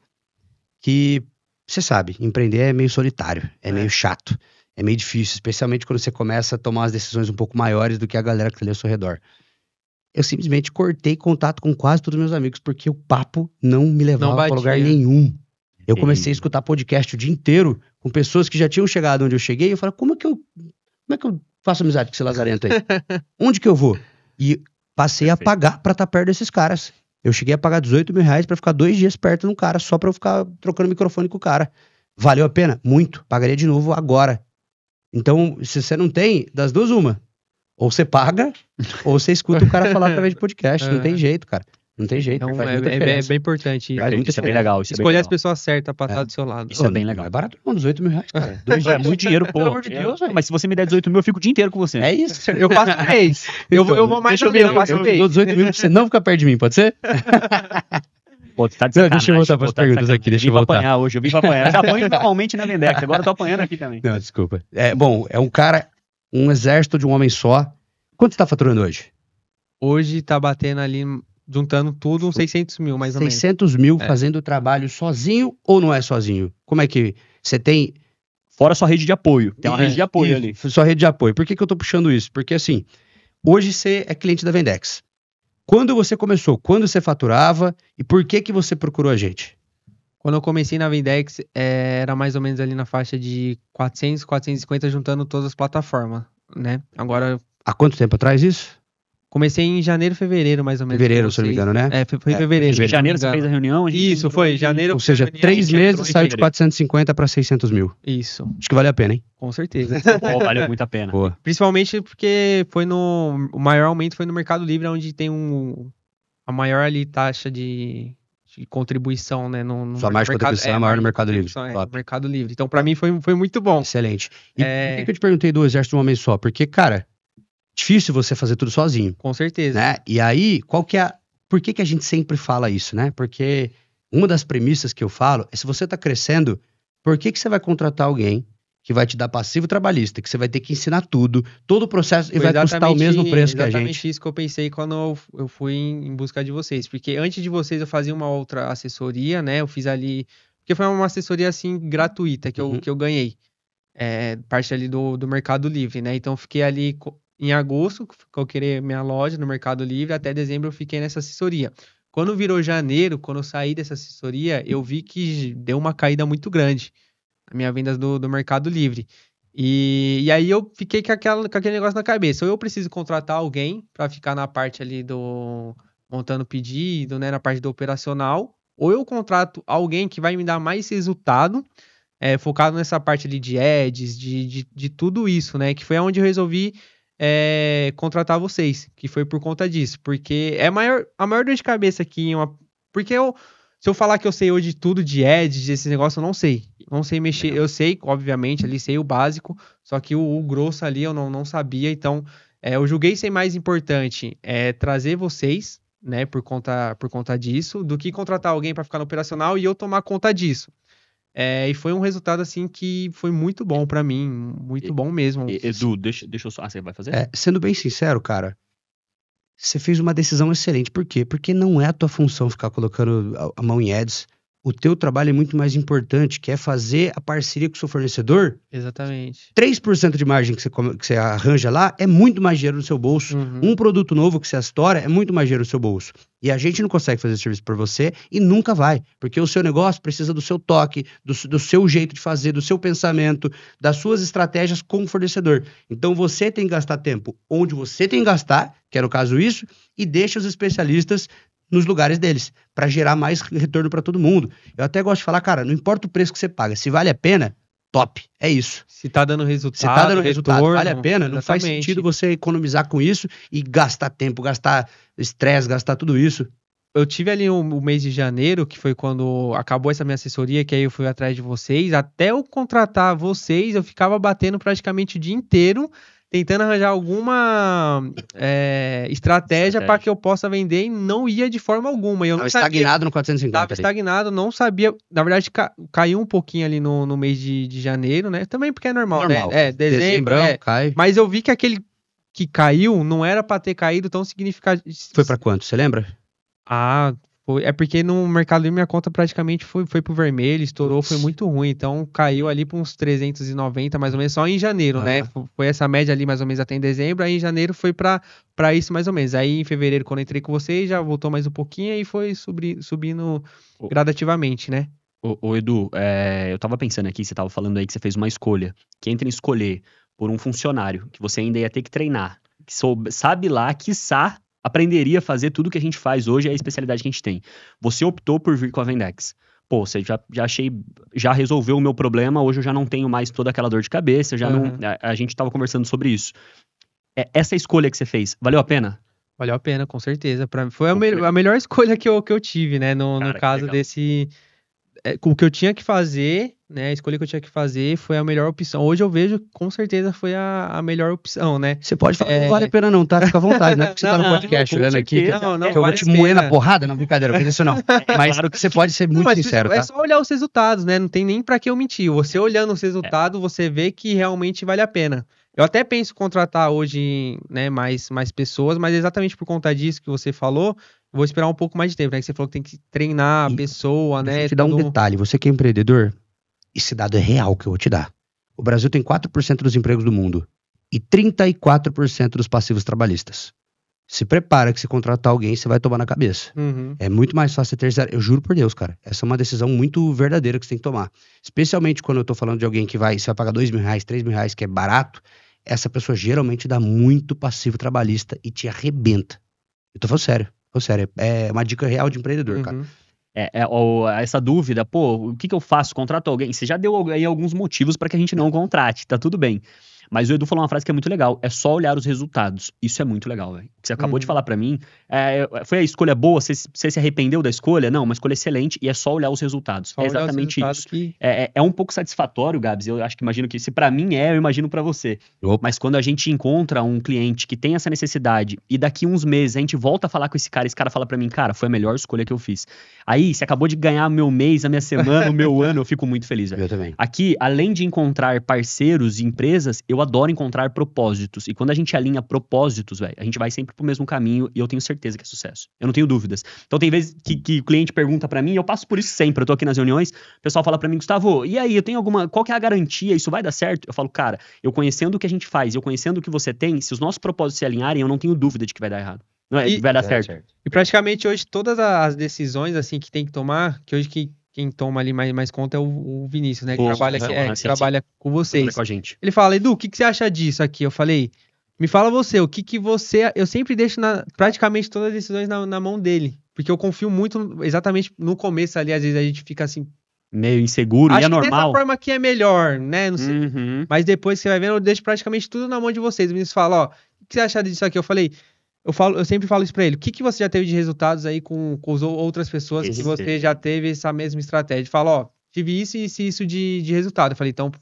que, você sabe, empreender é meio solitário, é meio chato, é meio difícil, especialmente quando você começa a tomar as decisões um pouco maiores do que a galera que tá ali ao seu redor. Eu simplesmente cortei contato com quase todos os meus amigos, porque o papo não me levava Não pra batia. lugar nenhum. Eu comecei a Terrível. escutar podcast o dia inteiro com pessoas que já tinham chegado onde eu cheguei, e eu falei, como é que eu faço amizade com esse lazarento aí? Onde que eu vou? E passei a Perfeito. pagar pra estar perto desses caras. Eu cheguei a pagar 18 mil reais pra ficar 2 dias perto de um cara, só pra eu ficar trocando microfone com o cara. Valeu a pena? Muito. Pagaria de novo agora. Então, se você não tem, das duas uma. Ou você paga, ou você escuta o cara falar através de podcast. Não tem jeito, cara. Não tem jeito. Então, faz é, muita diferença. bem importante isso. Faz muita Isso é bem diferença. legal. Isso é bem Escolher as legal. pessoas certas pra estar do seu lado. Isso é bem legal. Não é barato não, 18 mil reais, cara. 2 É dias. muito dinheiro, pô. Pelo amor de Deus, velho. Mas se você me der 18 mil, eu fico o dia inteiro com você. É isso. Eu faço um mês. Eu vou mais Deixa ou menos, eu faço eu um mês. dou 18 mil pra você não ficar perto de mim, pode ser? Pô, você tá de Não, sacanagem. deixa eu voltar pô, pras tá de perguntas sacanagem. aqui, deixa eu vim pra voltar. apanhar hoje, eu vim pra apanhar. Eu já apanho normalmente na Vendex, agora eu tô apanhando aqui também. Não, desculpa. Bom, é um cara, um exército de um homem só. Quanto você tá faturando hoje? Hoje tá batendo ali, juntando tudo, uns 600 mil, mais ou menos. 600 mil É. fazendo o trabalho sozinho ou não é sozinho? Como é que você tem... Fora sua rede de apoio. Tem uma É, rede de apoio isso, ali. Sua rede de apoio. Por que eu tô puxando isso? Porque assim, hoje você é cliente da Vendex. Quando você começou? Quando você faturava? E por que você procurou a gente? Quando eu comecei na Vendex, era mais ou menos ali na faixa de 400, 450, juntando todas as plataformas, né? Agora, Há quanto tempo atrás isso? comecei em janeiro, fevereiro, mais ou menos. Fevereiro, com se eu não me vocês. engano, né? Foi em fevereiro. Em janeiro se você não me fez a engano. reunião. A gente Isso, foi. Janeiro. Ou seja, reunião, 3 entrou meses em saiu de fevereiro. 450 para 600 mil. Isso, Acho que vale a pena, hein? com certeza. Pô, valeu muito a pena. Boa. Principalmente porque o maior aumento foi no Mercado Livre, onde tem a maior ali taxa de contribuição, né? No Sua margem de contribuição é maior no Mercado Livre. contribuição, Top. no Mercado Livre. Então, pra mim, foi muito bom. Excelente. E É. por que eu te perguntei do exército de um homem só? Porque, cara, difícil você fazer tudo sozinho, Com certeza. né? E aí, por que a gente sempre fala isso, né? Porque uma das premissas que eu falo é, se você tá crescendo, por que você vai contratar alguém que vai te dar passivo trabalhista, que você vai ter que ensinar tudo, todo o processo, e Foi vai custar o mesmo preço que a exatamente gente? isso que eu pensei quando eu fui em busca de vocês. Porque antes de vocês eu fazia uma outra assessoria, né? Eu fiz ali... Porque foi uma assessoria, assim, gratuita que Uhum. eu ganhei. Parte ali do Mercado Livre, né? Então, eu fiquei ali em agosto, que eu queria minha loja no Mercado Livre, até dezembro eu fiquei nessa assessoria. Quando virou janeiro, quando eu saí dessa assessoria, eu vi que deu uma caída muito grande na minha venda do Mercado Livre. E aí eu fiquei com aquele negócio na cabeça. Ou eu preciso contratar alguém para ficar na parte ali montando pedido, né, na parte do operacional, ou eu contrato alguém que vai me dar mais resultado, focado nessa parte ali de ads, de tudo isso, né, que foi onde eu resolvi contratar vocês, que foi por conta disso, porque a maior dor de cabeça aqui, porque se eu falar que eu sei hoje tudo de ads, desse negócio, eu não sei mexer, eu sei, obviamente, ali sei o básico, só que o grosso ali eu não sabia, então eu julguei ser mais importante trazer vocês, né, por conta disso, do que contratar alguém para ficar no operacional e eu tomar conta disso. E foi um resultado, assim, que foi muito bom pra mim, muito bom mesmo. Edu, deixa eu só... Ah, você vai fazer? Sendo bem sincero, cara, você fez uma decisão excelente. Por quê? Porque não é a tua função ficar colocando a mão em ads. O teu trabalho é muito mais importante, que é fazer a parceria com o seu fornecedor. Exatamente. 3% de margem que você arranja lá é muito mais dinheiro no seu bolso. Uhum. Um produto novo que você estoura é muito mais dinheiro no seu bolso. E a gente não consegue fazer esse serviço por você e nunca vai. Porque o seu negócio precisa do seu toque, do seu jeito de fazer, do seu pensamento, das suas estratégias como fornecedor. Então você tem que gastar tempo onde você tem que gastar, que é no caso isso, e deixa os especialistas nos lugares deles, para gerar mais retorno para todo mundo. Eu até gosto de falar, cara, não importa o preço que você paga, se vale a pena, top. É isso. Se tá dando resultado, Se tá dando resultado, retorno, vale a pena. Não faz exatamente. sentido você economizar com isso e gastar tempo, gastar estresse, gastar tudo isso. Eu tive ali o mês de janeiro, que foi quando acabou essa minha assessoria, que aí eu fui atrás de vocês. Até eu contratar vocês, eu ficava batendo praticamente o dia inteiro, tentando arranjar alguma estratégia para que eu possa vender e não ia de forma alguma. Eu Tava não sabia, estagnado no 450. tava estagnado, não sabia. Na verdade, caiu um pouquinho ali no mês de janeiro, né? Também porque é normal, né? Dezembro, cai. Mas eu vi que aquele que caiu não era para ter caído tão significativo. Foi pra quanto? Você lembra? É porque no Mercado Livre minha conta praticamente foi pro vermelho, estourou, foi muito ruim. Então caiu ali para uns 390 mais ou menos, só em janeiro, né? Foi essa média ali mais ou menos até em dezembro, aí em janeiro foi para isso mais ou menos. Aí em fevereiro, quando eu entrei com vocês, já voltou mais um pouquinho e foi subindo gradativamente, né? Ô Edu, eu tava pensando aqui, você tava falando aí que você fez uma escolha, que entre escolher por um funcionário, que você ainda ia ter que treinar, que sabe lá, quiçá, aprenderia a fazer tudo que a gente faz hoje, é a especialidade que a gente tem. Você optou por vir com a Vendex. Pô, você já resolveu o meu problema, hoje eu já não tenho mais toda aquela dor de cabeça, a gente tava conversando sobre isso. Essa escolha que você fez, valeu a pena? Valeu a pena, com certeza. Foi a melhor escolha que eu tive, né? No caso desse... O que eu tinha que fazer, né? A escolha que eu tinha que fazer foi a melhor opção. Hoje eu vejo, com certeza, foi a melhor opção, né? Você pode falar, não vale a pena não, tá? Fica à vontade, né? Porque você tá no podcast olhando aqui. Eu vou te moer na porrada? Não, brincadeira, não isso não. Mas claro que você pode ser muito sincero, tá? É só olhar os resultados, né? Não tem nem pra que eu mentir. Você olhando os resultados, você vê que realmente vale a pena. Eu até penso em contratar hoje, né, mais pessoas, mas exatamente por conta disso que você falou, eu vou esperar um pouco mais de tempo, né? Que você falou que tem que treinar a pessoa, né? Deixa eu te dar um detalhe. Você que é empreendedor, esse dado é real que eu vou te dar. O Brasil tem 4% dos empregos do mundo e 34% dos passivos trabalhistas. Se prepara que se contratar alguém, você vai tomar na cabeça. É muito mais fácil você terceirizar. Eu juro por Deus, cara. Essa é uma decisão muito verdadeira que você tem que tomar. Especialmente quando eu tô falando de alguém que você vai pagar R$2.000, R$3.000, que é barato. Essa pessoa geralmente dá muito passivo trabalhista e te arrebenta. Eu tô falando sério. É uma dica real de empreendedor, cara. Essa dúvida, pô, o que eu faço? Contrato alguém? Você já deu aí alguns motivos para que a gente não contrate, tá tudo bem. Mas o Edu falou uma frase que é muito legal, é só olhar os resultados. Isso é muito legal, velho. O que você acabou de falar pra mim, foi a escolha boa? Você se arrependeu da escolha? Não, uma escolha excelente e é só olhar os resultados. É exatamente isso. É um pouco satisfatório, Gabs, eu acho que imagino que se pra mim eu imagino pra você. Mas quando a gente encontra um cliente que tem essa necessidade e daqui uns meses a gente volta a falar com esse cara fala pra mim, cara, foi a melhor escolha que eu fiz. Aí, você acabou de ganhar meu mês, a minha semana, o meu ano, eu fico muito feliz, velho. Eu também. Aqui, além de encontrar parceiros e empresas, eu adoro encontrar propósitos. E quando a gente alinha propósitos, velho, a gente vai sempre pro mesmo caminho e eu tenho certeza que é sucesso. Eu não tenho dúvidas. Então tem vezes que o cliente pergunta pra mim, e eu passo por isso sempre, eu tô aqui nas reuniões, o pessoal fala pra mim, Gustavo, e aí, eu tenho qual que é a garantia? Isso vai dar certo? Eu falo, cara, eu conhecendo o que a gente faz, eu conhecendo o que você tem, se os nossos propósitos se alinharem, eu não tenho dúvida de que vai dar errado. Não é, vai dar certo. E praticamente hoje todas as decisões assim que tem que tomar, que hoje quem toma ali mais conta é o Vinícius, né? Que trabalha com vocês. Com a gente. Ele fala, Edu, o que você acha disso aqui? Eu falei, me fala você, o que você... Eu sempre deixo praticamente todas as decisões na mão dele. Porque eu confio muito, exatamente no começo ali, às vezes a gente fica assim... meio inseguro, e é normal. Acho que dessa forma aqui é melhor, né? Não sei. Mas depois que você vai vendo, eu deixo praticamente tudo na mão de vocês. O Vinícius fala, ó, o que você acha disso aqui? Eu falei... Eu sempre falo isso pra ele. O que você já teve de resultados aí com outras pessoas que você já teve essa mesma estratégia? Fala, ó, tive isso e isso de resultado. Eu falei, então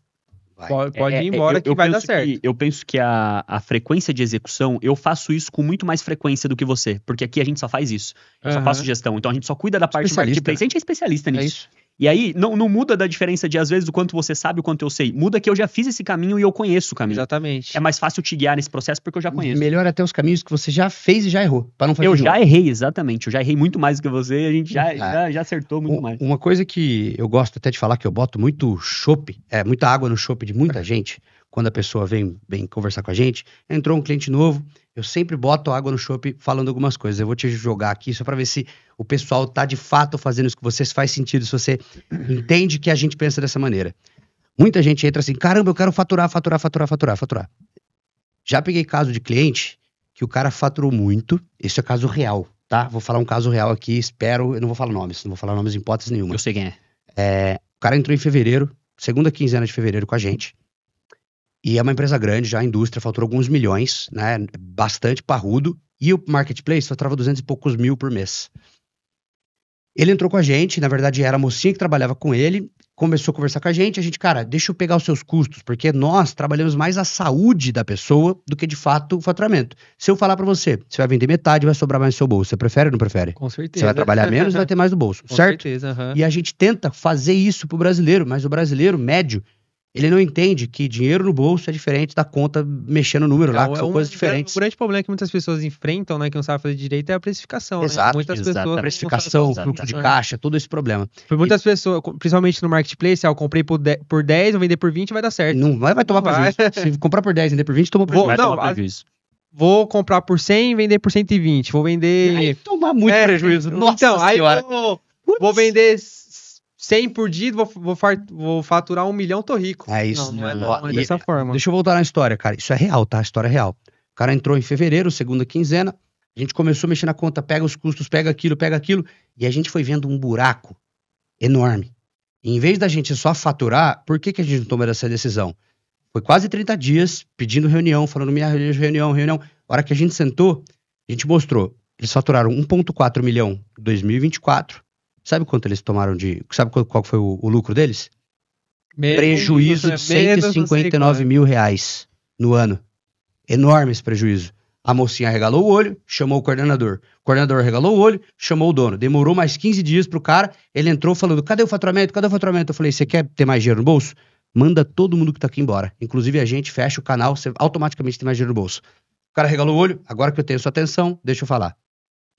pode ir embora que vai dar certo. Eu penso que a frequência de execução, eu faço isso com muito mais frequência do que você. Porque aqui a gente só faz isso. Eu só faço gestão. Então a gente só cuida da parte marketplace. A gente é especialista nisso. Isso. E aí, não muda da diferença de, às vezes, o quanto você sabe, o quanto eu sei. Muda que eu já fiz esse caminho e eu conheço o caminho. Exatamente. É mais fácil te guiar nesse processo porque eu já conheço. Melhor até os caminhos que você já fez e já errou, pra não fazer Eu já errei, exatamente. Eu já errei muito mais do que você e a gente já acertou muito mais. Uma coisa que eu gosto até de falar, que eu boto muito chopp, muita água no chopp de muita gente, quando a pessoa vem conversar com a gente, entrou um cliente novo, eu sempre boto água no chopp falando algumas coisas. Eu vou te jogar aqui só pra ver se o pessoal tá de fato fazendo isso com você, se faz sentido, se você entende que a gente pensa dessa maneira. Muita gente entra assim, caramba, eu quero faturar. Já peguei caso de cliente que o cara faturou muito, esse é caso real, tá? Vou falar um caso real aqui, eu não vou falar nomes em hipótese nenhuma. Eu sei quem é. O cara entrou em fevereiro, segunda quinzena de fevereiro com a gente. E é uma empresa grande, já a indústria fatura alguns milhões, né? Bastante parrudo. E o marketplace faturava 200 e poucos mil por mês. Ele entrou com a gente, na verdade era a mocinha que trabalhava com ele, começou a conversar com a gente, cara, deixa eu pegar os seus custos, porque nós trabalhamos mais a saúde da pessoa do que de fato o faturamento. Se eu falar pra você, você vai vender metade, vai sobrar mais no seu bolso, você prefere ou não prefere? Com certeza. Você vai trabalhar menos, vai ter mais no bolso, Com certo? certeza, E a gente tenta fazer isso pro brasileiro, mas o brasileiro médio, ele não entende que dinheiro no bolso é diferente da conta mexendo o número lá, que são coisas diferentes. O grande problema que muitas pessoas enfrentam, né, que não sabem fazer direito, é a precificação, Exato, né? Muitas pessoas a precificação, não sabem fluxo de caixa, todo esse problema. Por muitas pessoas, principalmente no marketplace, eu comprei por 10, vou vender por 20, vai dar certo. Não vai tomar prejuízo. Se comprar por 10 e vender por 20, toma prejuízo. Vai tomar prejuízo. Vou comprar por 100 e vender por 120. Vou vender... Aí tomar muito prejuízo. Nossa então, senhora. Aí vou vender 100 por dia, vou faturar 1 milhão, tô rico. É isso. Não é dessa forma. Deixa eu voltar na história, cara. Isso é real, tá? A história é real. O cara entrou em fevereiro, segunda quinzena. A gente começou a mexer na conta, pega os custos, pega aquilo. E a gente foi vendo um buraco enorme. E em vez da gente só faturar, por que a gente não tomou essa decisão? Foi quase 30 dias pedindo reunião, falando minha reunião. A hora que a gente sentou, a gente mostrou. Eles faturaram 1,4 milhão em 2024. Sabe quanto eles tomaram de... Sabe qual foi o lucro deles? Prejuízo de 159 mil reais no ano. Enorme esse prejuízo. A mocinha regalou o olho, chamou o coordenador. O coordenador regalou o olho, chamou o dono. Demorou mais 15 dias pro cara. Ele entrou falando, cadê o faturamento? Eu falei, você quer ter mais dinheiro no bolso? Manda todo mundo que tá aqui embora. Inclusive a gente fecha o canal, você automaticamente tem mais dinheiro no bolso. O cara regalou o olho, agora que eu tenho sua atenção, deixa eu falar.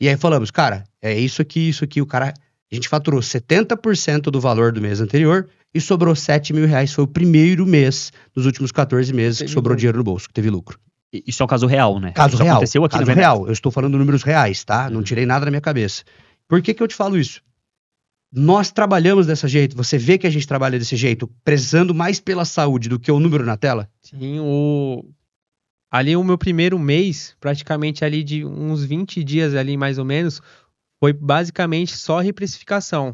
E aí falamos, cara, é isso aqui. O cara... A gente faturou 70% do valor do mês anterior e sobrou 7 mil reais. Foi o primeiro mês dos últimos 14 meses que sobrou dinheiro no bolso, que teve lucro. Isso é um caso real, né? Caso isso real. Aconteceu aqui caso na real. Eu estou falando números reais, tá? Não tirei nada da minha cabeça. Por que eu te falo isso? Nós trabalhamos desse jeito. Você vê que a gente trabalha desse jeito, prezando mais pela saúde do que o número na tela? Sim, ali o meu primeiro mês, praticamente ali de uns 20 dias ali mais ou menos, foi basicamente só reprecificação.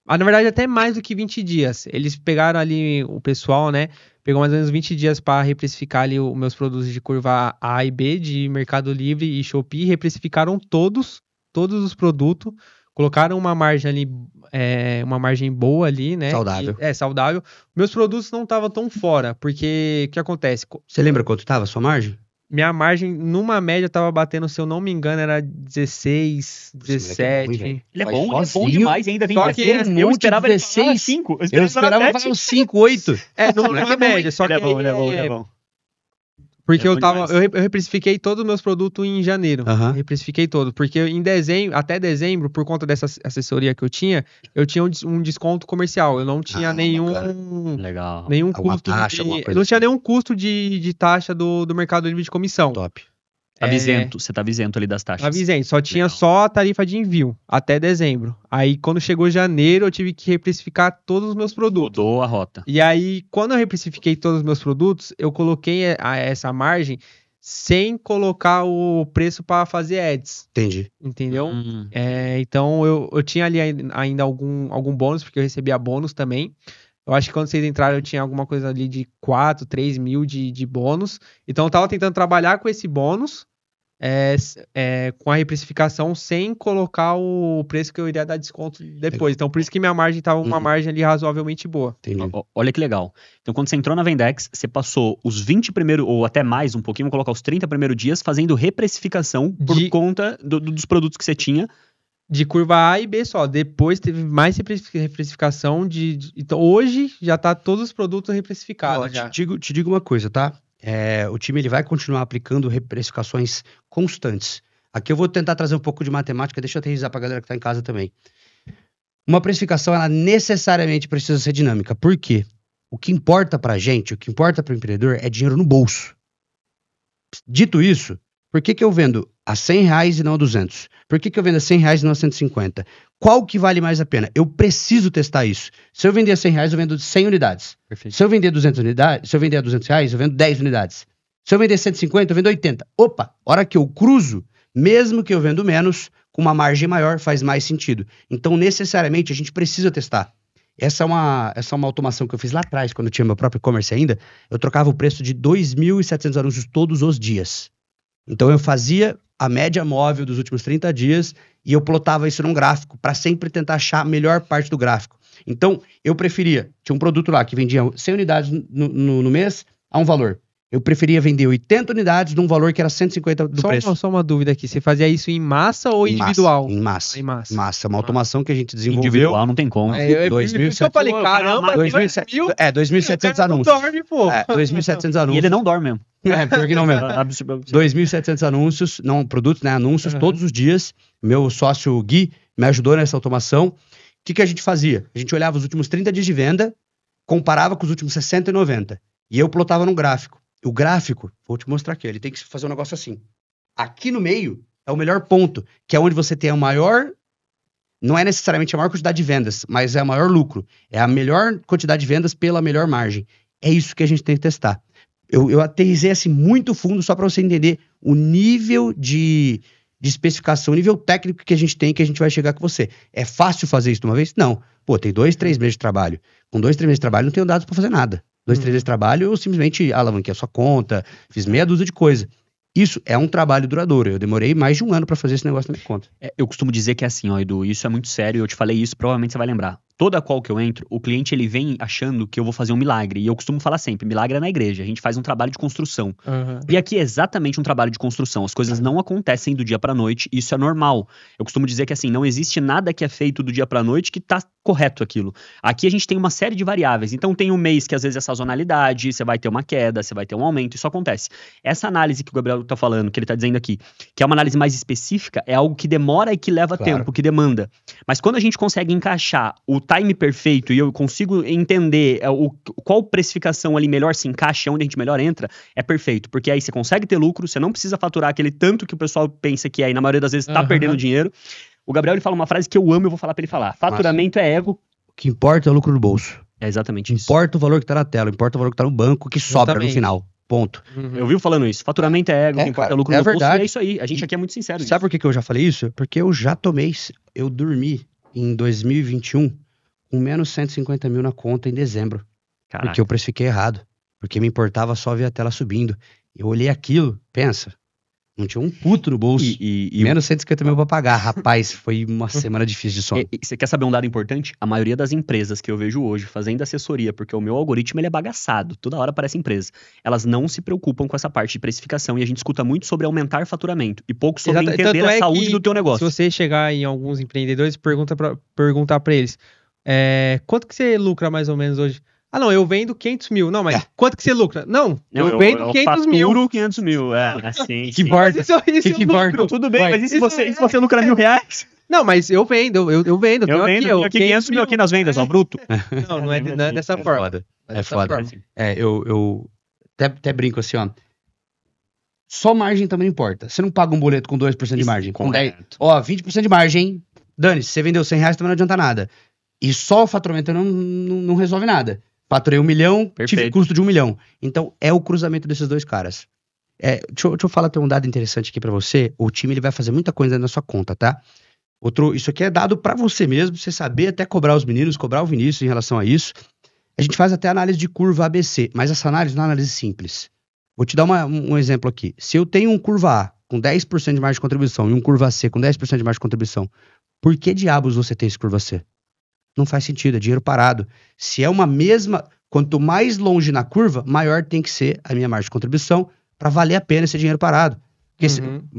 Na verdade, até mais do que 20 dias. Eles pegaram ali, o pessoal, né? Pegou mais ou menos 20 dias para reprecificar ali os meus produtos de curva A e B, de Mercado Livre e Shopee. Reprecificaram todos os produtos. Colocaram uma margem ali, uma margem boa ali, né? Saudável. Saudável. Meus produtos não estavam tão fora, porque o que acontece? Você lembra quanto estava a sua margem? Minha margem, numa média, tava batendo, se eu não me engano, era 16, 17. Ele é bom demais, ainda vem só que eu esperava 16, 5. Eu esperava falar uns 5, 8. Numa média, só que ele é bom. Porque eu reprecifiquei todos os meus produtos em janeiro. Reprecifiquei todo. Porque em dezembro, até dezembro, por conta dessa assessoria que eu tinha um desconto comercial. Eu não tinha nenhum custo. Taxa, eu não tinha nenhum custo de taxa do Mercado Livre de comissão. Top. Você tá isento ali das taxas. Tava isento, só tinha só a tarifa de envio, até dezembro. Aí, quando chegou janeiro, eu tive que reprecificar todos os meus produtos. Mudou a rota. E aí, quando eu reprecifiquei todos os meus produtos, eu coloquei essa margem sem colocar o preço para fazer ads. Entendi. Entendeu? Então, eu tinha ali ainda algum bônus, porque eu recebia bônus também. Eu acho que quando vocês entraram, eu tinha alguma coisa ali de 4, 3 mil de bônus. Então, eu tava tentando trabalhar com esse bônus, com a reprecificação, sem colocar o preço que eu iria dar desconto depois. Então, por isso que minha margem tava uma margem ali razoavelmente boa. Entendi. Olha que legal. Então, quando você entrou na Vendex, você passou os 20 primeiros, ou até mais um pouquinho, vou colocar os 30 primeiros dias, fazendo reprecificação por conta dos produtos que você tinha. De curva A e B só. Depois teve mais reprecificação então hoje já tá todos os produtos reprecificados. Te digo uma coisa, tá? O time ele vai continuar aplicando reprecificações constantes. Aqui eu vou tentar trazer um pouco de matemática, deixa eu aterrissar pra galera que tá em casa também. Uma precificação, ela necessariamente precisa ser dinâmica. Por quê? O que importa pra gente, o que importa pro empreendedor é dinheiro no bolso. Dito isso, por que eu vendo a R$100 e não a 200? Por que eu vendo a R$100 e não a 150? Qual que vale mais a pena? Eu preciso testar isso. Se eu vender a R$100, eu vendo 100 unidades. Perfeito. Se eu vender 200 unidades, se eu vender a R$200, eu vendo 10 unidades. Se eu vender 150, eu vendo 80. Opa, hora que eu cruzo, mesmo que eu vendo menos, com uma margem maior, faz mais sentido. Então, necessariamente, a gente precisa testar. Essa é uma automação que eu fiz lá atrás, quando eu tinha meu próprio e-commerce ainda. Eu trocava o preço de 2.700 anúncios todos os dias. Então eu fazia a média móvel dos últimos 30 dias e eu plotava isso num gráfico para sempre tentar achar a melhor parte do gráfico. Então eu preferia, tinha um produto lá que vendia 100 unidades no mês a um valor. Eu preferia vender 80 unidades num valor que era 150 do preço. Só uma dúvida aqui, você fazia isso em massa ou individual? Em massa. Em massa. Massa, uma automação que a gente desenvolveu. Individual não tem como. Eu falei, caramba, 2.700 anúncios. Dorme, pô. 2.700 anúncios. E ele não dorme mesmo. Pior que não mesmo. 2.700 anúncios, não produtos, né? Anúncios todos os dias. Meu sócio Gui me ajudou nessa automação. O que a gente fazia? A gente olhava os últimos 30 dias de venda, comparava com os últimos 60 e 90. E eu plotava num gráfico. O gráfico, vou te mostrar aqui, ele tem que fazer um negócio assim. Aqui no meio é o melhor ponto, que é onde você tem a maior, não é necessariamente a maior quantidade de vendas, mas é o maior lucro. É a melhor quantidade de vendas pela melhor margem. É isso que a gente tem que testar. Eu aterrissei assim muito fundo só para você entender o nível de especificação, o nível técnico que a gente tem, que a gente vai chegar com você. É fácil fazer isso de uma vez? Não. Pô, tem 2, 3 meses de trabalho. Com 2, 3 meses de trabalho não tenho dados para fazer nada. 2, 3 meses de trabalho, eu simplesmente alavanquei a sua conta, fiz meia dúzia de coisa. Isso é um trabalho duradouro. Eu demorei mais de um ano para fazer esse negócio na minha conta. Eu costumo dizer que é assim, ó, Edu, isso é muito sério, eu te falei isso, provavelmente você vai lembrar. Toda call que eu entro, o cliente ele vem achando que eu vou fazer um milagre. E eu costumo falar sempre, milagre é na igreja, a gente faz um trabalho de construção. E aqui é exatamente um trabalho de construção. As coisas não acontecem do dia pra noite, isso é normal. Eu costumo dizer que assim, não existe nada que é feito do dia pra noite que tá correto aquilo. Aqui a gente tem uma série de variáveis. Então tem um mês que às vezes é sazonalidade, você vai ter uma queda, você vai ter um aumento, isso acontece. Essa análise que o Gabriel tá falando, que ele tá dizendo aqui, que é uma análise mais específica, é algo que demora e que leva tempo, que demanda. Mas quando a gente consegue encaixar o time perfeito e eu consigo entender qual precificação ali melhor se encaixa, onde a gente melhor entra, é perfeito. Porque aí você consegue ter lucro, você não precisa faturar aquele tanto que o pessoal pensa que é, e na maioria das vezes tá perdendo dinheiro. O Gabriel ele fala uma frase que eu amo e eu vou falar pra ele falar. Faturamento é ego. O que importa é o lucro no bolso. É exatamente isso. Importa o valor que tá na tela, importa o valor que tá no banco, que sobra no final. Ponto. Eu vivo falando isso. Faturamento é ego, o que importa é o lucro no bolso. E é isso aí. A gente aqui é muito sincero. Sabe por que eu já falei isso? Porque eu já eu dormi em 2021 com menos 150 mil na conta em dezembro. Caraca. Porque eu precifiquei errado. Porque me importava só ver a tela subindo. Eu olhei aquilo, pensa, não tinha um puto no bolso. Menos 150 mil pra pagar. Rapaz, foi uma semana difícil de sono. Você quer saber um dado importante? A maioria das empresas que eu vejo hoje fazendo assessoria, porque o meu algoritmo ele é bagaçado, toda hora aparece empresa. Elas não se preocupam com essa parte de precificação e a gente escuta muito sobre aumentar faturamento e pouco sobre entender a saúde do teu negócio. Se você chegar em alguns empreendedores, perguntar pra eles, quanto que você lucra mais ou menos hoje? Ah, não, eu vendo 500 mil. Não, mas quanto que você lucra? Não, eu vendo 500 mil. Eu 500 mil, assim. Que importa? Que importa? Tudo bem, mas e se você lucra R$1.000? Não, mas eu vendo. Eu vendo aqui 500 mil aqui nas vendas, ó, bruto. Não é dessa forma. É foda. Eu até brinco assim, ó. Só margem também importa. Você não paga um boleto com 2% de margem. Com 10, 20% de margem, hein? Dane-se, você vendeu R$100 também não adianta nada. E só o faturamento não resolve nada. Faturei 1 milhão, tive custo de 1 milhão. Então, é o cruzamento desses dois caras. Deixa eu falar, tem um dado interessante aqui pra você. O time ele vai fazer muita coisa na sua conta, tá? Isso aqui é dado pra você mesmo, você saber até cobrar os meninos, cobrar o Vinícius em relação a isso. A gente faz até análise de curva ABC, mas essa análise não é uma análise simples. Vou te dar um exemplo aqui. Se eu tenho um curva A com 10% de margem de contribuição e um curva C com 10% de margem de contribuição, por que diabos você tem esse curva C? Não faz sentido, é dinheiro parado. Se é uma mesma, quanto mais longe na curva, maior tem que ser a minha margem de contribuição para valer a pena esse dinheiro parado. Porque